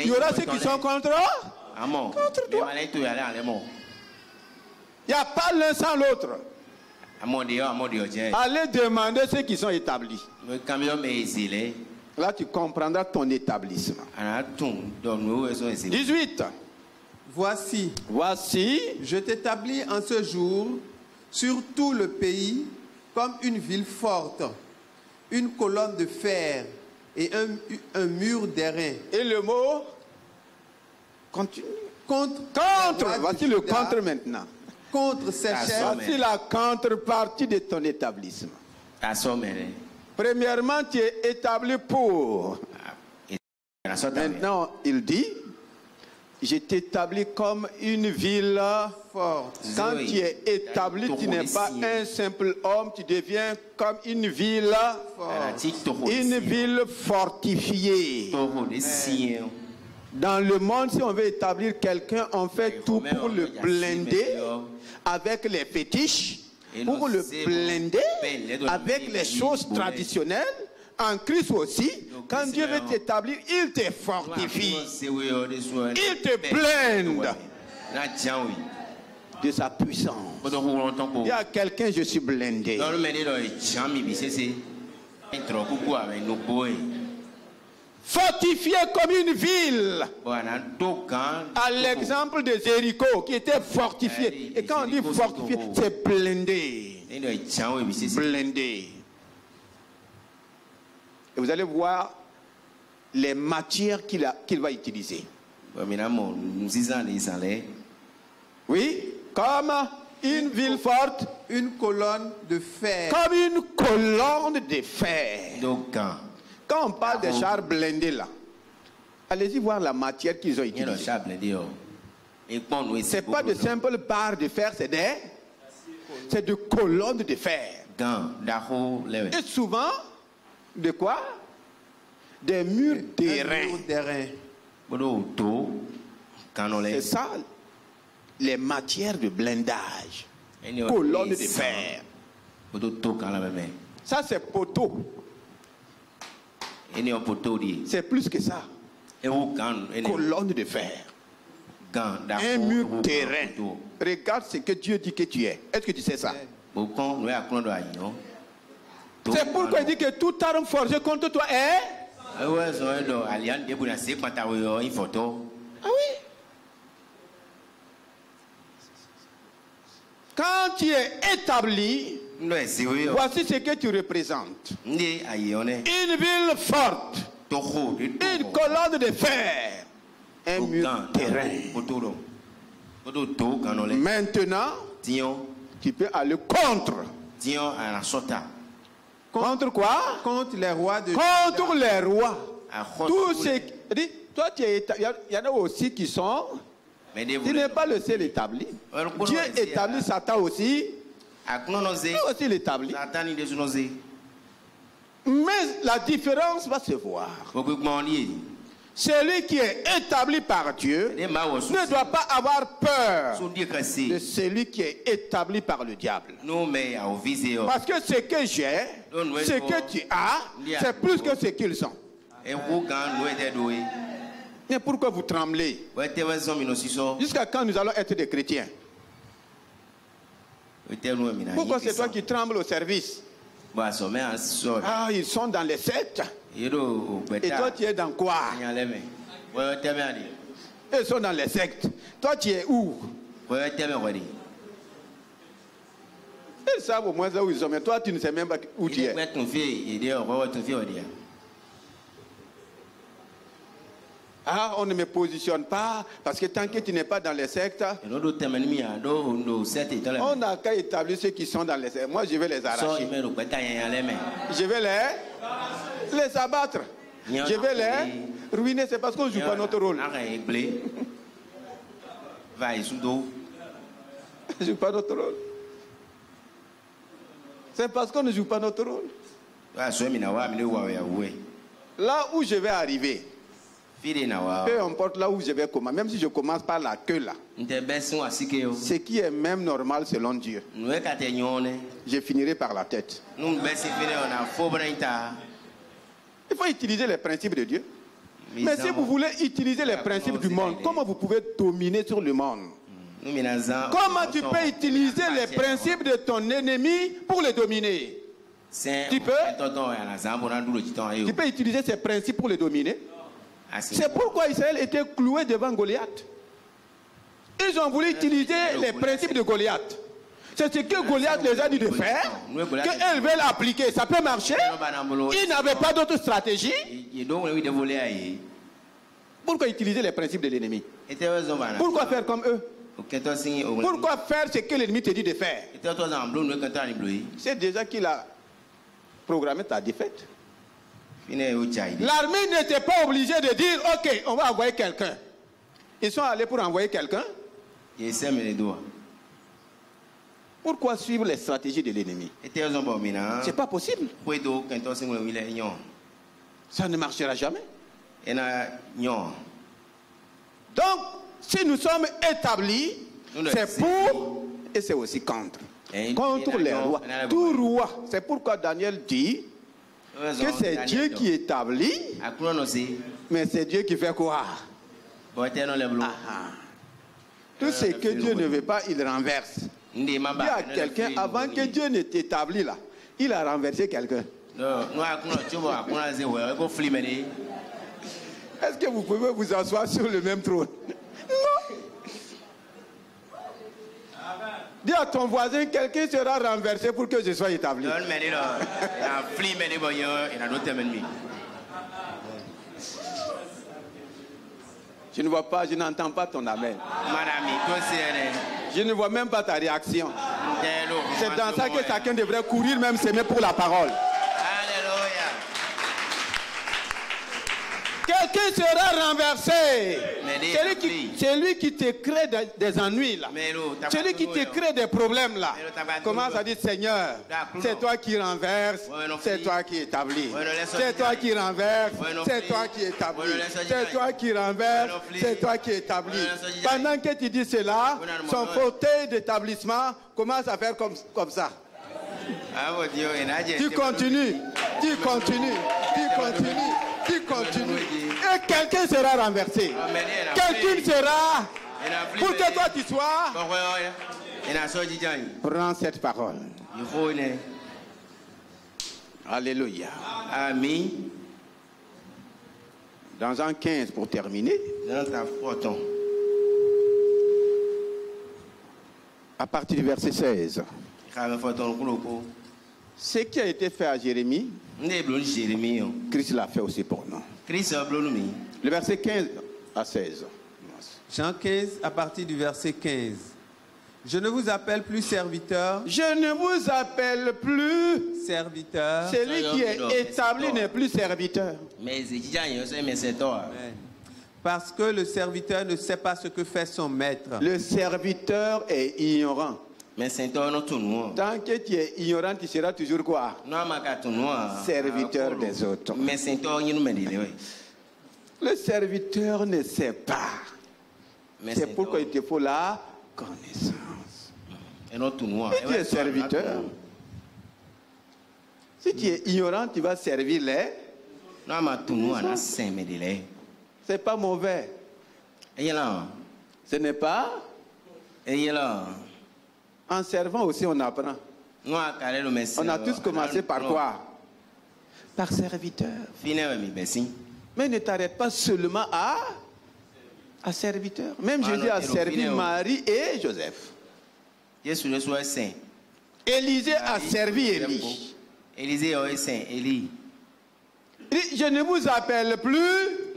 Il y aura ceux qui sont contre toi. Il n'y a pas l'un sans l'autre. Allez demander ceux qui sont établis. Là, tu comprendras ton établissement. 18. Voici, je t'établis en ce jour sur tout le pays comme une ville forte, une colonne de fer et un mur d'airain. Et le mot continue. Contre. Voici le contre maintenant. Contre ces chefs. Voici la contrepartie de ton établissement. Premièrement, tu es établi pour. Maintenant, il dit, je t'établis comme une ville forte. Quand tu es établi, tu n'es pas un simple homme, tu deviens comme une ville forte. Une ville fortifiée. Dans le monde, si on veut établir quelqu'un, on fait tout pour le blinder avec les fétiches, pour le blinder avec les choses traditionnelles. En Christ aussi, quand Dieu veut t'établir, il te fortifie. Il te blinde de sa puissance. Il y a quelqu'un, je suis blindé. Fortifié comme une ville. À l'exemple de Jéricho qui était fortifié. Et quand on dit fortifié, c'est blindé. Blindé. Et vous allez voir les matières qu'il va utiliser. Oui, comme une ville forte, une colonne de fer. Comme une colonne de fer. Quand on parle des chars blindés là, allez-y voir la matière qu'ils ont utilisée. Ce n'est pas de simples barres de fer, c'est de colonnes de fer. Et souvent, de quoi? Des murs d'airain. C'est ça, les matières de blindage. Colonnes de fer. Ça, c'est poteau. C'est plus que ça. Colonne de fer. Un mur terrain. Regarde ce que Dieu dit que tu es. Est-ce que tu sais ça? C'est pourquoi il dit que toute arme forgée contre toi est. Ah oui. Quand tu es établi, voici ce que tu représentes. Une ville forte. Une colonne de fer. Un mur terrain. Maintenant, tu peux aller contre. Contre quoi? Contre les rois de Contre les rois. Tous ces... Toi, il y en a aussi qui sont... Tu n'es pas le seul établi. Dieu établit Satan aussi. Dieu aussi l'établit. Mais la différence va se voir. Celui qui est établi par Dieu ne doit pas avoir peur de celui qui est établi par le diable. Parce que ce que j'ai, ce que tu as, c'est plus que ce qu'ils sont. Mais pourquoi vous tremblez? Jusqu'à quand nous allons être des chrétiens? Pourquoi c'est toi qui trembles au service? Ah, ils sont dans les sectes. Et toi, tu es dans quoi? Ils sont dans les sectes. Toi, tu es où? Ils savent au moins là où ils sont, mais toi, tu ne sais même pas où tu es. Ah, on ne me positionne pas parce que tant que tu n'es pas dans les sectes, on n'a qu'à établir ceux qui sont dans les sectes. Moi, je vais les arracher. Je vais les abattre. Je vais les ruiner. C'est parce qu'on ne joue pas notre rôle. Je ne joue pas notre rôle. C'est parce qu'on ne joue pas notre rôle. Là où je vais arriver, peu importe là où je vais commencer, même si je commence par la queue là, ce qui est même normal selon Dieu, je finirai par la tête. Il faut utiliser les principes de Dieu. Mais si vous voulez utiliser les principes du monde, comment vous pouvez dominer sur le monde? Comment tu peux utiliser les principes de ton ennemi pour le dominer? Tu peux utiliser ces principes pour le dominer. C'est pourquoi Israël était cloué devant Goliath. Ils ont voulu utiliser les principes de Goliath. C'est ce que Goliath les a dit de faire, qu'elles veulent appliquer. Ça peut marcher. Ils n'avaient pas d'autre stratégie. Pourquoi utiliser les principes de l'ennemi? Pourquoi faire comme eux? Pourquoi faire ce que l'ennemi te dit de faire? C'est déjà qu'il a programmé ta défaite. L'armée n'était pas obligée de dire ok, on va envoyer quelqu'un. Ils sont allés pour envoyer quelqu'un. Pourquoi suivre les stratégies de l'ennemi? C'est pas possible. Ça ne marchera jamais. Donc, si nous sommes établis, c'est pour et c'est aussi contre. Contre les rois. Tout roi. C'est pourquoi Daniel dit que c'est Dieu qui établit, mais c'est Dieu qui fait quoi? Tout ce que Dieu ne veut pas, il renverse. Il y a quelqu'un, avant que Dieu ne t'établisse là, il a renversé quelqu'un. Est-ce que vous pouvez vous asseoir sur le même trône? Non. Dis à ton voisin, quelqu'un sera renversé pour que je sois établi. Je ne vois pas, je n'entends pas ton amen. Je ne vois même pas ta réaction. C'est dans ça que chacun devrait courir, même s'aimer pour la parole. Quelqu'un sera renversé. Celui qui te crée des ennuis là. Celui qui te crée des problèmes là. Commence à dire Seigneur, c'est toi qui renverse, c'est toi qui établis. C'est toi qui renverse, c'est toi qui établis. C'est toi qui renverse, c'est toi qui établis. Pendant que tu dis cela, son fauteuil d'établissement commence à faire comme ça. Tu continues, tu continues, tu continues, tu continues. Et quelqu'un sera renversé. Quelqu'un sera pour que toi tu sois. Prends cette parole. Alléluia. Amen. Dans Jean 15 pour terminer. À partir du verset 16. Ce qui a été fait à Jérémie, Christ l'a fait aussi pour nous. Le verset 15 à 16. connaissance. Jean 15, à partir du verset 15. Je ne vous appelle plus serviteur. Je ne vous appelle plus serviteur. Celui qui est établi n'est plus serviteur. Amen. Parce que le serviteur ne sait pas ce que fait son maître. Le serviteur est ignorant. Tant que tu es ignorant, tu seras toujours quoi? Serviteur des autres. Le serviteur ne sait pas. C'est pourquoi il te faut la connaissance. Et tu es serviteur. Si tu es ignorant, tu vas servir les. C'est pas mauvais. Ce n'est pas. En servant aussi, on apprend. On a tous commencé par quoi? Par serviteur. Mais ne t'arrête pas seulement à serviteur. Même Jésus a servi Marie et Joseph. Élisée a servi Élie. Je ne vous appelle plus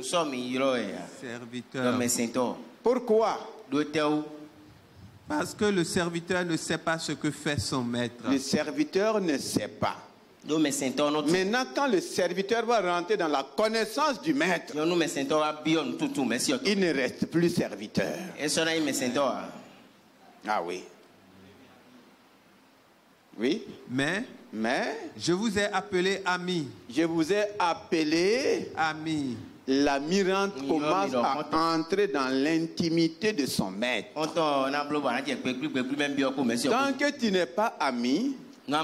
serviteur. Pourquoi? Parce que le serviteur ne sait pas ce que fait son maître. Le serviteur ne sait pas. Maintenant, quand le serviteur va rentrer dans la connaissance du maître, il ne reste plus serviteur. Ah oui. Oui. Mais je vous ai appelé ami. Je vous ai appelé ami. L'ami commence à entrer dans l'intimité de son maître. Tant que tu n'es pas ami, il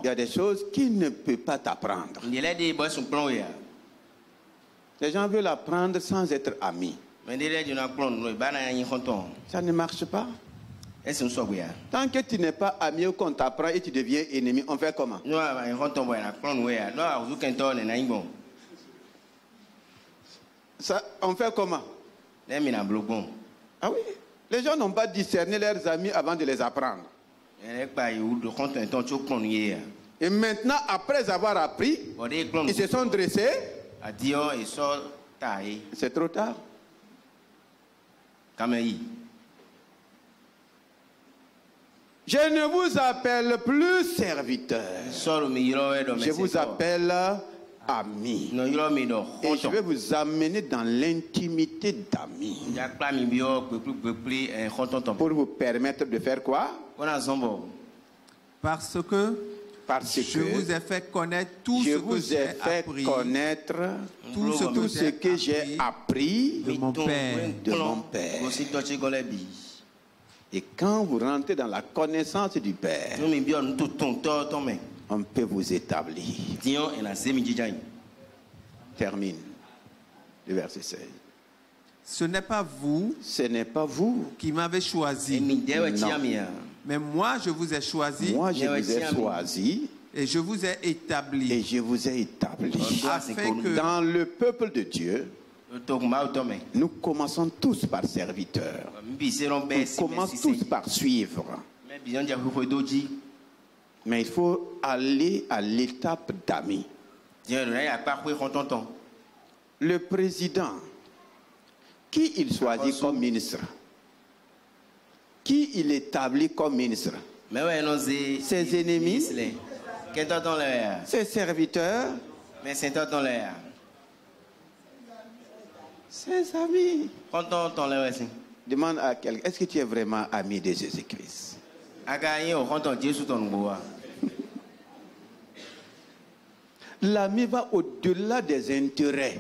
y a des choses qu'il ne peut pas t'apprendre. Les gens veulent apprendre sans être amis. Ça ne marche pas. Tant que tu n'es pas ami ou qu'on t'apprend et tu deviens ennemi, on fait comment? Ça, on fait comment? Ah oui, les gens n'ont pas discerné leurs amis avant de les apprendre. Et maintenant, après avoir appris, ils se sont dressés. C'est trop tard. Je ne vous appelle plus serviteur. Je vous appelle ami. Et je vais vous amener dans l'intimité d'amis. Pour vous permettre de faire quoi? Parce que je vous ai fait connaître tout ce que j'ai appris. Tout ce que j'ai appris de mon Père. Et quand vous rentrez dans la connaissance du Père, on peut vous établir. Termine le verset 16. Ce n'est pas vous qui m'avez choisi. Mais moi, je vous ai choisi. Moi, je vous ai choisi. Et je vous ai établi. Afin que dans le peuple de Dieu, nous commençons tous par serviteurs. Nous commençons tous par suivre. Mais il faut aller à l'étape d'amis. Le président, qui il choisit comme ministre? Qui il établit comme ministre? Ses ennemis? Ses serviteurs? Ses amis? Demande à quelqu'un, est-ce que tu es vraiment ami de Jésus-Christ? L'ami va au-delà des intérêts.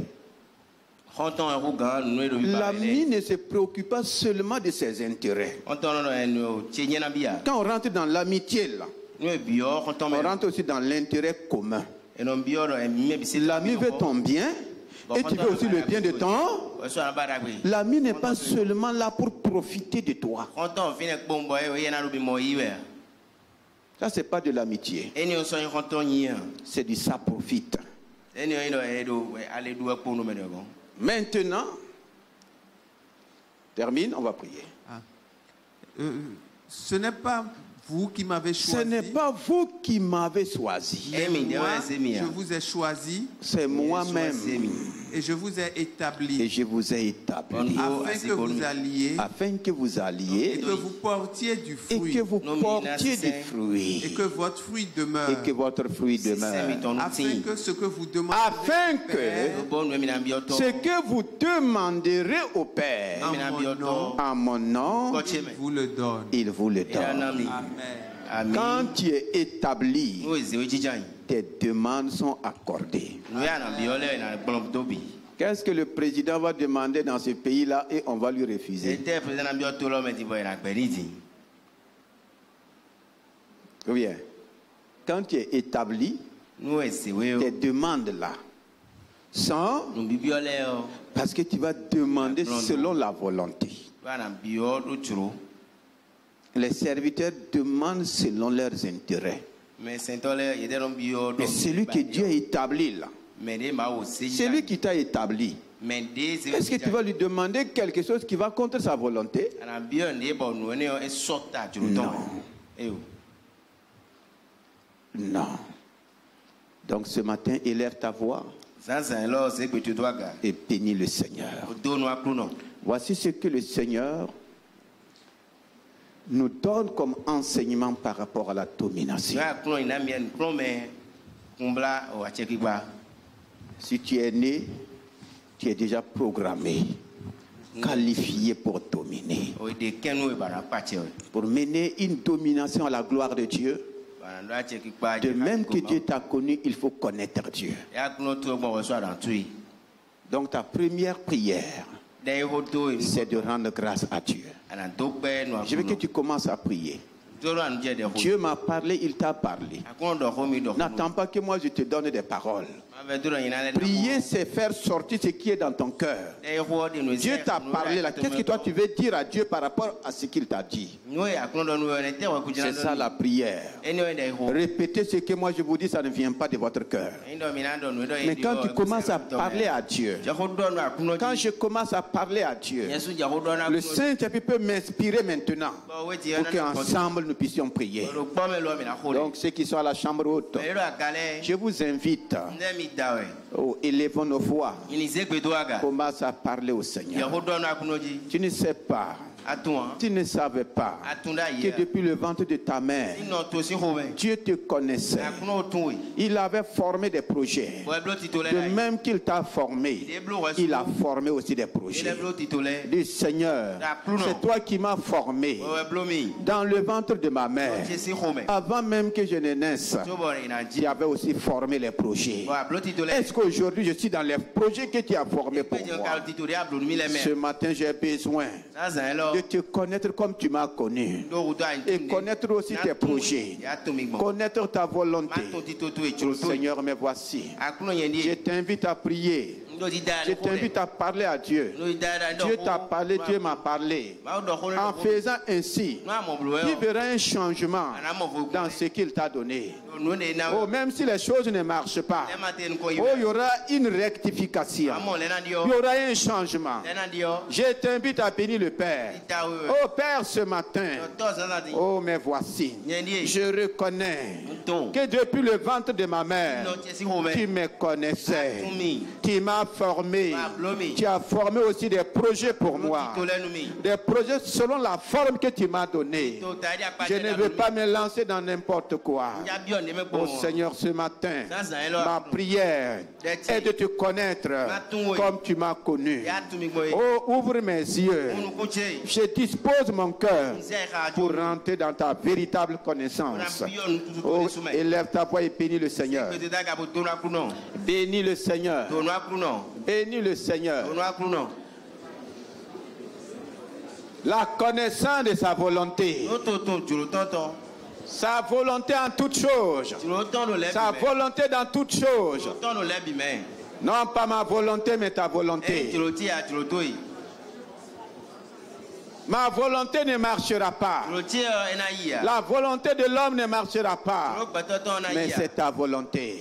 L'ami ne se préoccupe pas seulement de ses intérêts. Quand on rentre dans l'amitié, là, on rentre aussi dans l'intérêt commun. L'ami veut ton bien et tu veux aussi le bien de ton. L'ami n'est pas seulement là pour profiter de toi. Ça, c'est pas de l'amitié. C'est du ça profite. Maintenant, termine, on va prier. Ce n'est pas vous qui m'avez choisi. Ce n'est pas vous qui m'avez choisi. Moi, je vous ai choisi. C'est moi-même. Et je vous ai établi. Et je vous ai établi. Afin que vous alliez. Et que vous portiez du fruit. Et que vous portiez du fruit. Et que votre fruit demeure. Et que votre fruit demeure. Afin que ce que vous demandez. Afin que ce que vous demanderez au Père en mon nom, il vous le donne. Il vous le donne. Amen. Quand tu es établi, tes demandes sont accordées. Qu'est-ce que le président va demander dans ce pays-là et on va lui refuser? Oui. Quand tu es établi, tes demandes-là sont parce que tu vas demander selon la volonté. Les serviteurs demandent selon leurs intérêts. Mais celui que Dieu a établi là, c'est lui qui t'a établi. Est-ce que tu vas lui demander quelque chose qui va contre sa volonté? Non. Non. Donc ce matin, élève ta voix et bénis le Seigneur. Voici ce que le Seigneur nous donne comme enseignement par rapport à la domination. Si tu es né, tu es déjà programmé, qualifié pour dominer. Pour mener une domination à la gloire de Dieu, de même que Dieu t'a connu, il faut connaître Dieu. Donc ta première prière, c'est de rendre grâce à Dieu. Je veux que tu commences à prier. Dieu m'a parlé, il t'a parlé. N'attends pas que moi je te donne des paroles. Prier, c'est faire sortir ce qui est dans ton cœur. Dieu t'a parlé là. Qu'est-ce que toi tu veux dire à Dieu par rapport à ce qu'il t'a dit? C'est ça la prière. Répétez ce que moi je vous dis, ça ne vient pas de votre cœur. Mais quand tu commences à parler à Dieu, quand je commence à parler à Dieu, le Saint-Esprit peut m'inspirer maintenant pour qu'ensemble nous puissions prier. Donc ceux qui sont à la chambre haute, je vous invite, élevons nos voix, commence à parler au Seigneur. Tu ne sais pas, tu ne savais pas que depuis le ventre de ta mère, Dieu te connaissait. Il avait formé des projets. De même qu'il t'a formé, il a formé aussi des projets. Dis Seigneur, c'est toi qui m'as formé dans le ventre de ma mère. Avant même que je ne naisse, tu avais aussi formé les projets. Est-ce qu'aujourd'hui je suis dans les projets que tu as formés pour moi? Ce matin j'ai besoin de te connaître comme tu m'as connu et connaître aussi tes projets, connaître ta volonté. Seigneur, me voici. Je t'invite à prier. Je t'invite à parler à Dieu. Dieu t'a parlé, Dieu m'a parlé. En faisant ainsi, tu verras un changement dans ce qu'il t'a donné. Oh, même si les choses ne marchent pas, oh, il y aura une rectification. Il y aura un changement. Je t'invite à bénir le Père. Oh Père, ce matin, oh, me voici. Je reconnais que depuis le ventre de ma mère, tu me connaissais. Tu m'as formé. Tu as formé aussi des projets pour moi. Des projets selon la forme que tu m'as donnée. Je ne veux pas me lancer dans n'importe quoi. Oh Seigneur, ce matin, ma prière est de te connaître comme tu m'as connu. Oh, ouvre mes yeux. Je dispose mon cœur pour rentrer dans ta véritable connaissance. Oh, élève ta voix et bénis le Seigneur. Bénis le Seigneur. Bénis le Seigneur. La connaissance de sa volonté. Sa volonté en toutes choses. Sa volonté dans toutes choses. Non pas ma volonté, mais ta volonté. Ma volonté ne marchera pas. La volonté de l'homme ne marchera pas. Mais c'est ta volonté.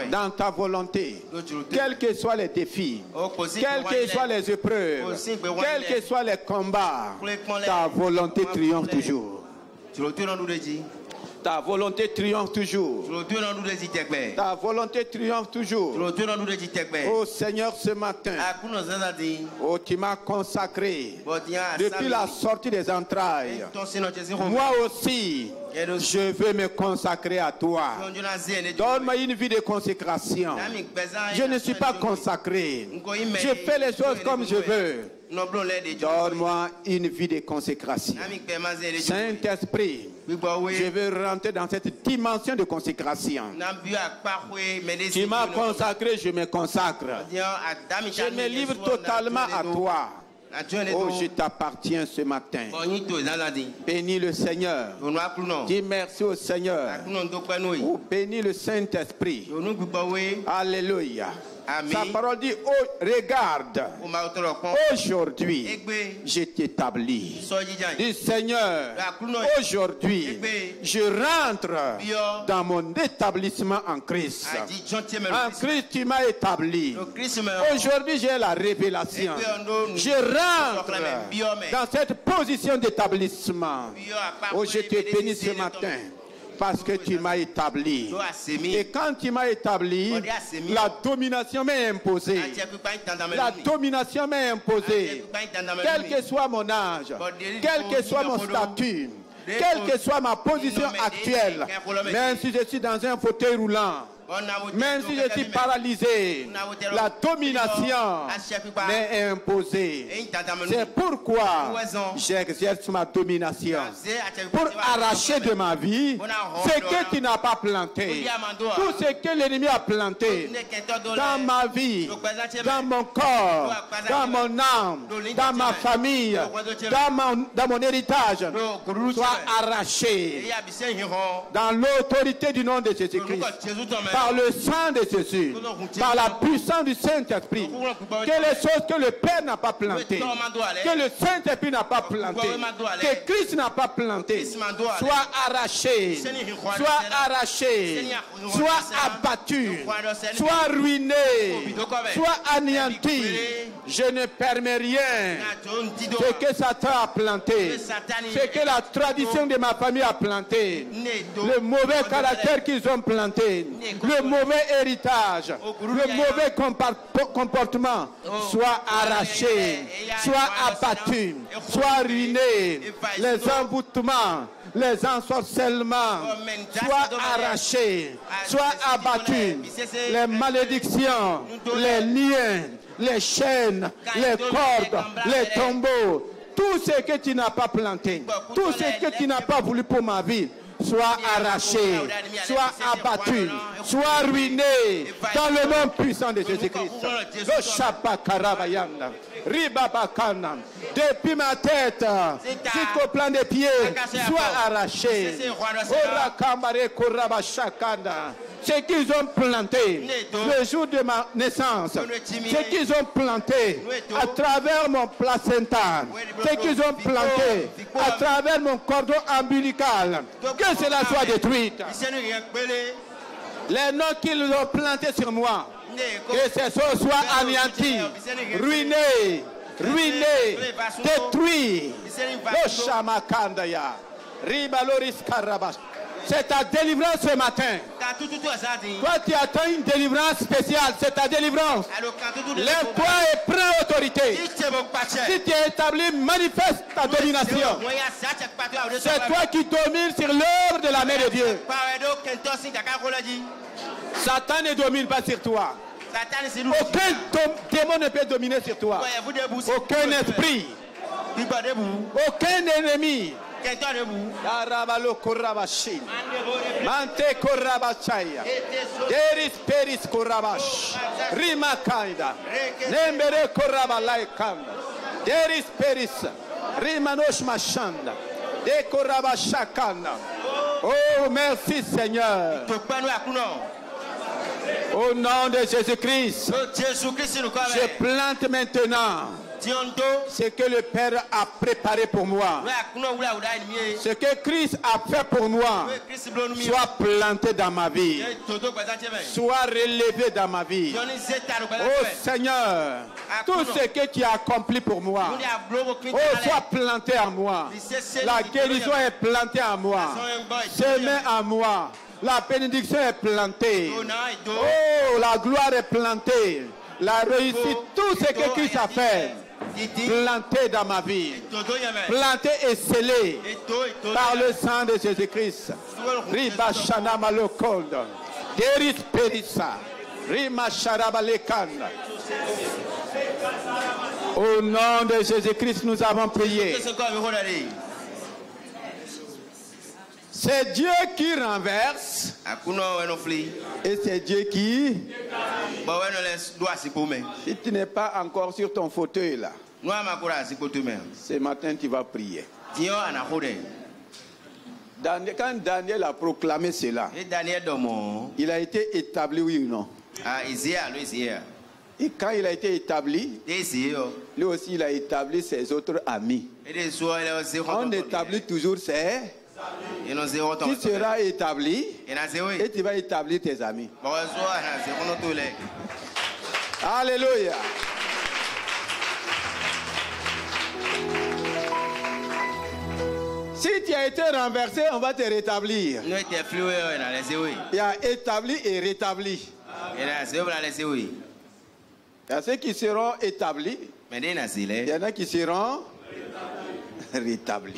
Dans ta volonté, quels que soient les défis, quelles que soient les épreuves, quels que soient les combats, ta volonté triomphe toujours. Ta volonté triomphe toujours. Ta volonté triomphe toujours. Oh Seigneur, ce matin, oh, tu m'as consacré depuis la sortie des entrailles. Moi aussi, je veux me consacrer à toi. Donne-moi une vie de consécration. Je ne suis pas consacré. Je fais les choses comme je veux. Donne-moi une vie de consécration. Saint-Esprit, je veux rentrer dans cette dimension de consécration. Tu m'as consacré, je me consacre. Je me livre totalement à toi. Oh, je t'appartiens ce matin. Bénis le Seigneur. Dis merci au Seigneur. Oh, bénis le Saint-Esprit. Alléluia. Sa parole dit, oh, regarde, aujourd'hui, je t'établis. Dis, Seigneur, aujourd'hui, je rentre dans mon établissement en Christ. En Christ, tu m'as établi. Aujourd'hui, j'ai la révélation. Je rentre dans cette position d'établissement. Oh, je te bénis ce matin. Parce que tu m'as établi. Et quand tu m'as établi, la domination m'est imposée. La domination m'est imposée. Quel que soit mon âge, quel que soit mon statut, quelle que soit ma position actuelle, même si je suis dans un fauteuil roulant, même si je suis paralysé, la domination m'est imposée. C'est pourquoi j'exerce ma domination. Pour arracher de ma vie ce que tu n'as pas planté. Tout ce que l'ennemi a planté dans ma vie, dans mon corps, dans mon âme, dans ma famille, dans mon héritage, soit arraché dans l'autorité du nom de Jésus-Christ. Par le sang de Jésus, par la puissance du Saint-Esprit, que les choses que le Père n'a pas plantées, que le Saint-Esprit n'a pas planté, que Christ n'a pas planté, soient arrachées, soient abattues, soient ruinées, soient anéanties. Je ne permets rien. Ce que Satan a planté, ce que la tradition de ma famille a planté, le mauvais caractère qu'ils ont planté, le mauvais héritage, le mauvais comportement soit arraché, soit abattu, soit ruiné, les envoûtements, les ensorcellements soient arrachés, soient abattus, les malédictions, les liens, les chaînes, les cordes, les tombeaux, tout ce que tu n'as pas planté, tout ce que tu n'as pas voulu pour ma vie, soit arraché, soit abattu, soit ruiné dans le nom puissant de Jésus-Christ. Le Shapakaravayan, Ribabakana, depuis ma tête jusqu'au plan des pieds, soit arraché. Orakambare Korabashakanda. Ce qu'ils ont planté le jour de ma naissance, ce qu'ils ont planté à travers mon placenta, ce qu'ils ont planté à travers mon cordon ombilical, que cela soit détruit. Les noms qu'ils ont plantés sur moi, que ces choses soient anéanties, ruinées, détruites. C'est ta délivrance ce matin. Toi, tu attends une délivrance spéciale. C'est ta délivrance. Lève-toi et prends autorité. Si tu es établi, manifeste ta domination. C'est toi qui domines sur l'œuvre de la main de Dieu. Satan ne domine pas sur toi. Aucun démon ne peut dominer sur toi. Aucun esprit. Aucun ennemi. Arabalo Korabashi Mante Korabachaya Deris Peris Korabash Rima Kaida Nembere Korabalaikanda Deris Peris Rimanosh Machanda De Korabashakanda. Oh, merci Seigneur. Au nom de Jésus-Christ, je plante maintenant ce que le Père a préparé pour moi, ce que Christ a fait pour moi, soit planté dans ma vie, soit relevé dans ma vie. Oh Seigneur, tout ce que tu as accompli pour moi, oh, soit planté en moi. La guérison est plantée en moi, semée en moi. La bénédiction est plantée. Oh, la gloire est plantée. La réussite, tout ce que Christ a fait, planté dans ma vie, planté et scellé par le sang de Jésus-Christ. Riba Shana Malokond, Deris Perissa, Rima Sharabalekanda. Au nom de Jésus-Christ, nous avons prié. C'est Dieu qui renverse et c'est Dieu qui... Si tu n'es pas encore sur ton fauteuil là, ce matin tu vas prier. Quand Daniel a proclamé cela, il a été établi, oui ou non? Et quand il a été établi, lui aussi il a établi ses autres amis. On établit toujours ses... Tu seras établi et tu vas établir tes amis. Alléluia. Si tu as été renversé, on va te rétablir. Il y a établi et rétabli. Il y a ceux qui seront établis. Il y en a qui seront rétablis.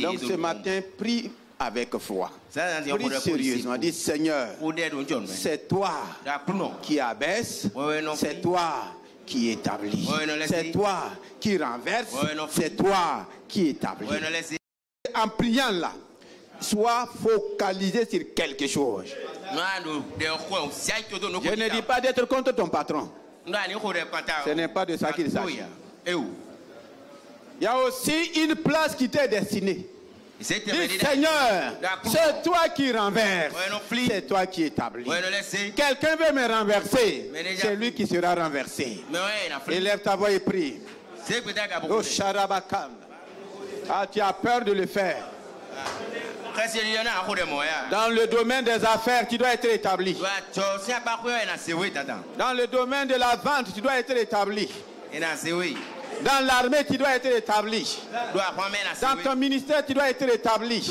Donc ce matin, prie avec foi. Prie sérieusement. Dis Seigneur, c'est toi qui abaisse, c'est toi qui établit, c'est toi qui renverse, c'est toi qui établit. En priant là, sois focalisé sur quelque chose. Je ne dis pas d'être contre ton patron. Ce n'est pas de ça qu'il s'agit. Il y a aussi une place qui t'est destinée. Dis Seigneur, c'est toi qui renverse, c'est toi qui établis. Quelqu'un veut me renverser, c'est lui qui sera renversé. Élève ta voix et prie. Oh Sharabakan. Ah, tu as peur de le faire. Dans le domaine des affaires, tu dois être établi. Dans le domaine de la vente, tu dois être établi. Dans l'armée, tu dois être établi. Dans ton ministère, tu dois être établi.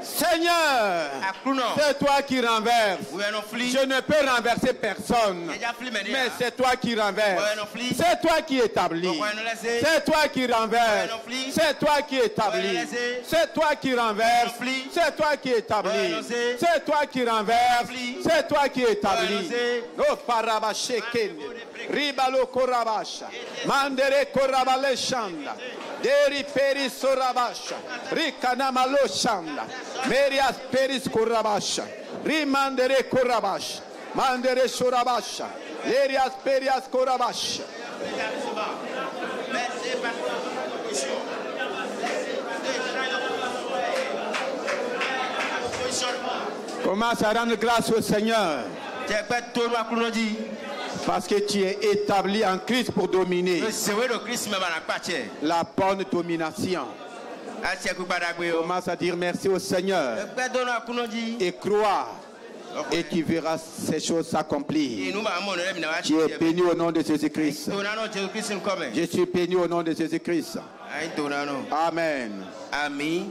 Seigneur, c'est toi qui renverses. Je ne peux renverser personne. Mais c'est toi qui renverses. C'est toi qui établis. C'est toi qui renverses. C'est toi qui établis. C'est toi qui renverses. C'est toi qui établis. C'est toi qui renverses. C'est toi qui établis. Oh, Parabasheken. Ribalo Korabasha. Mandere Korabale Shanda. Deri Peris Sorabasha. Rikana Malo Shanda. Merias Peris Korabasha. Rimandere Korabasha. Mandere Sorabasha. Lerias Perias Korabasha. Commence à rendre grâce au Seigneur. Parce que tu es établi en Christ pour dominer. La bonne domination. Commence à dire merci au Seigneur. Et croire. Et tu verras ces choses s'accomplir. Tu es béni au nom de Jésus-Christ. Je suis béni au nom de Jésus-Christ. Amen. Amen.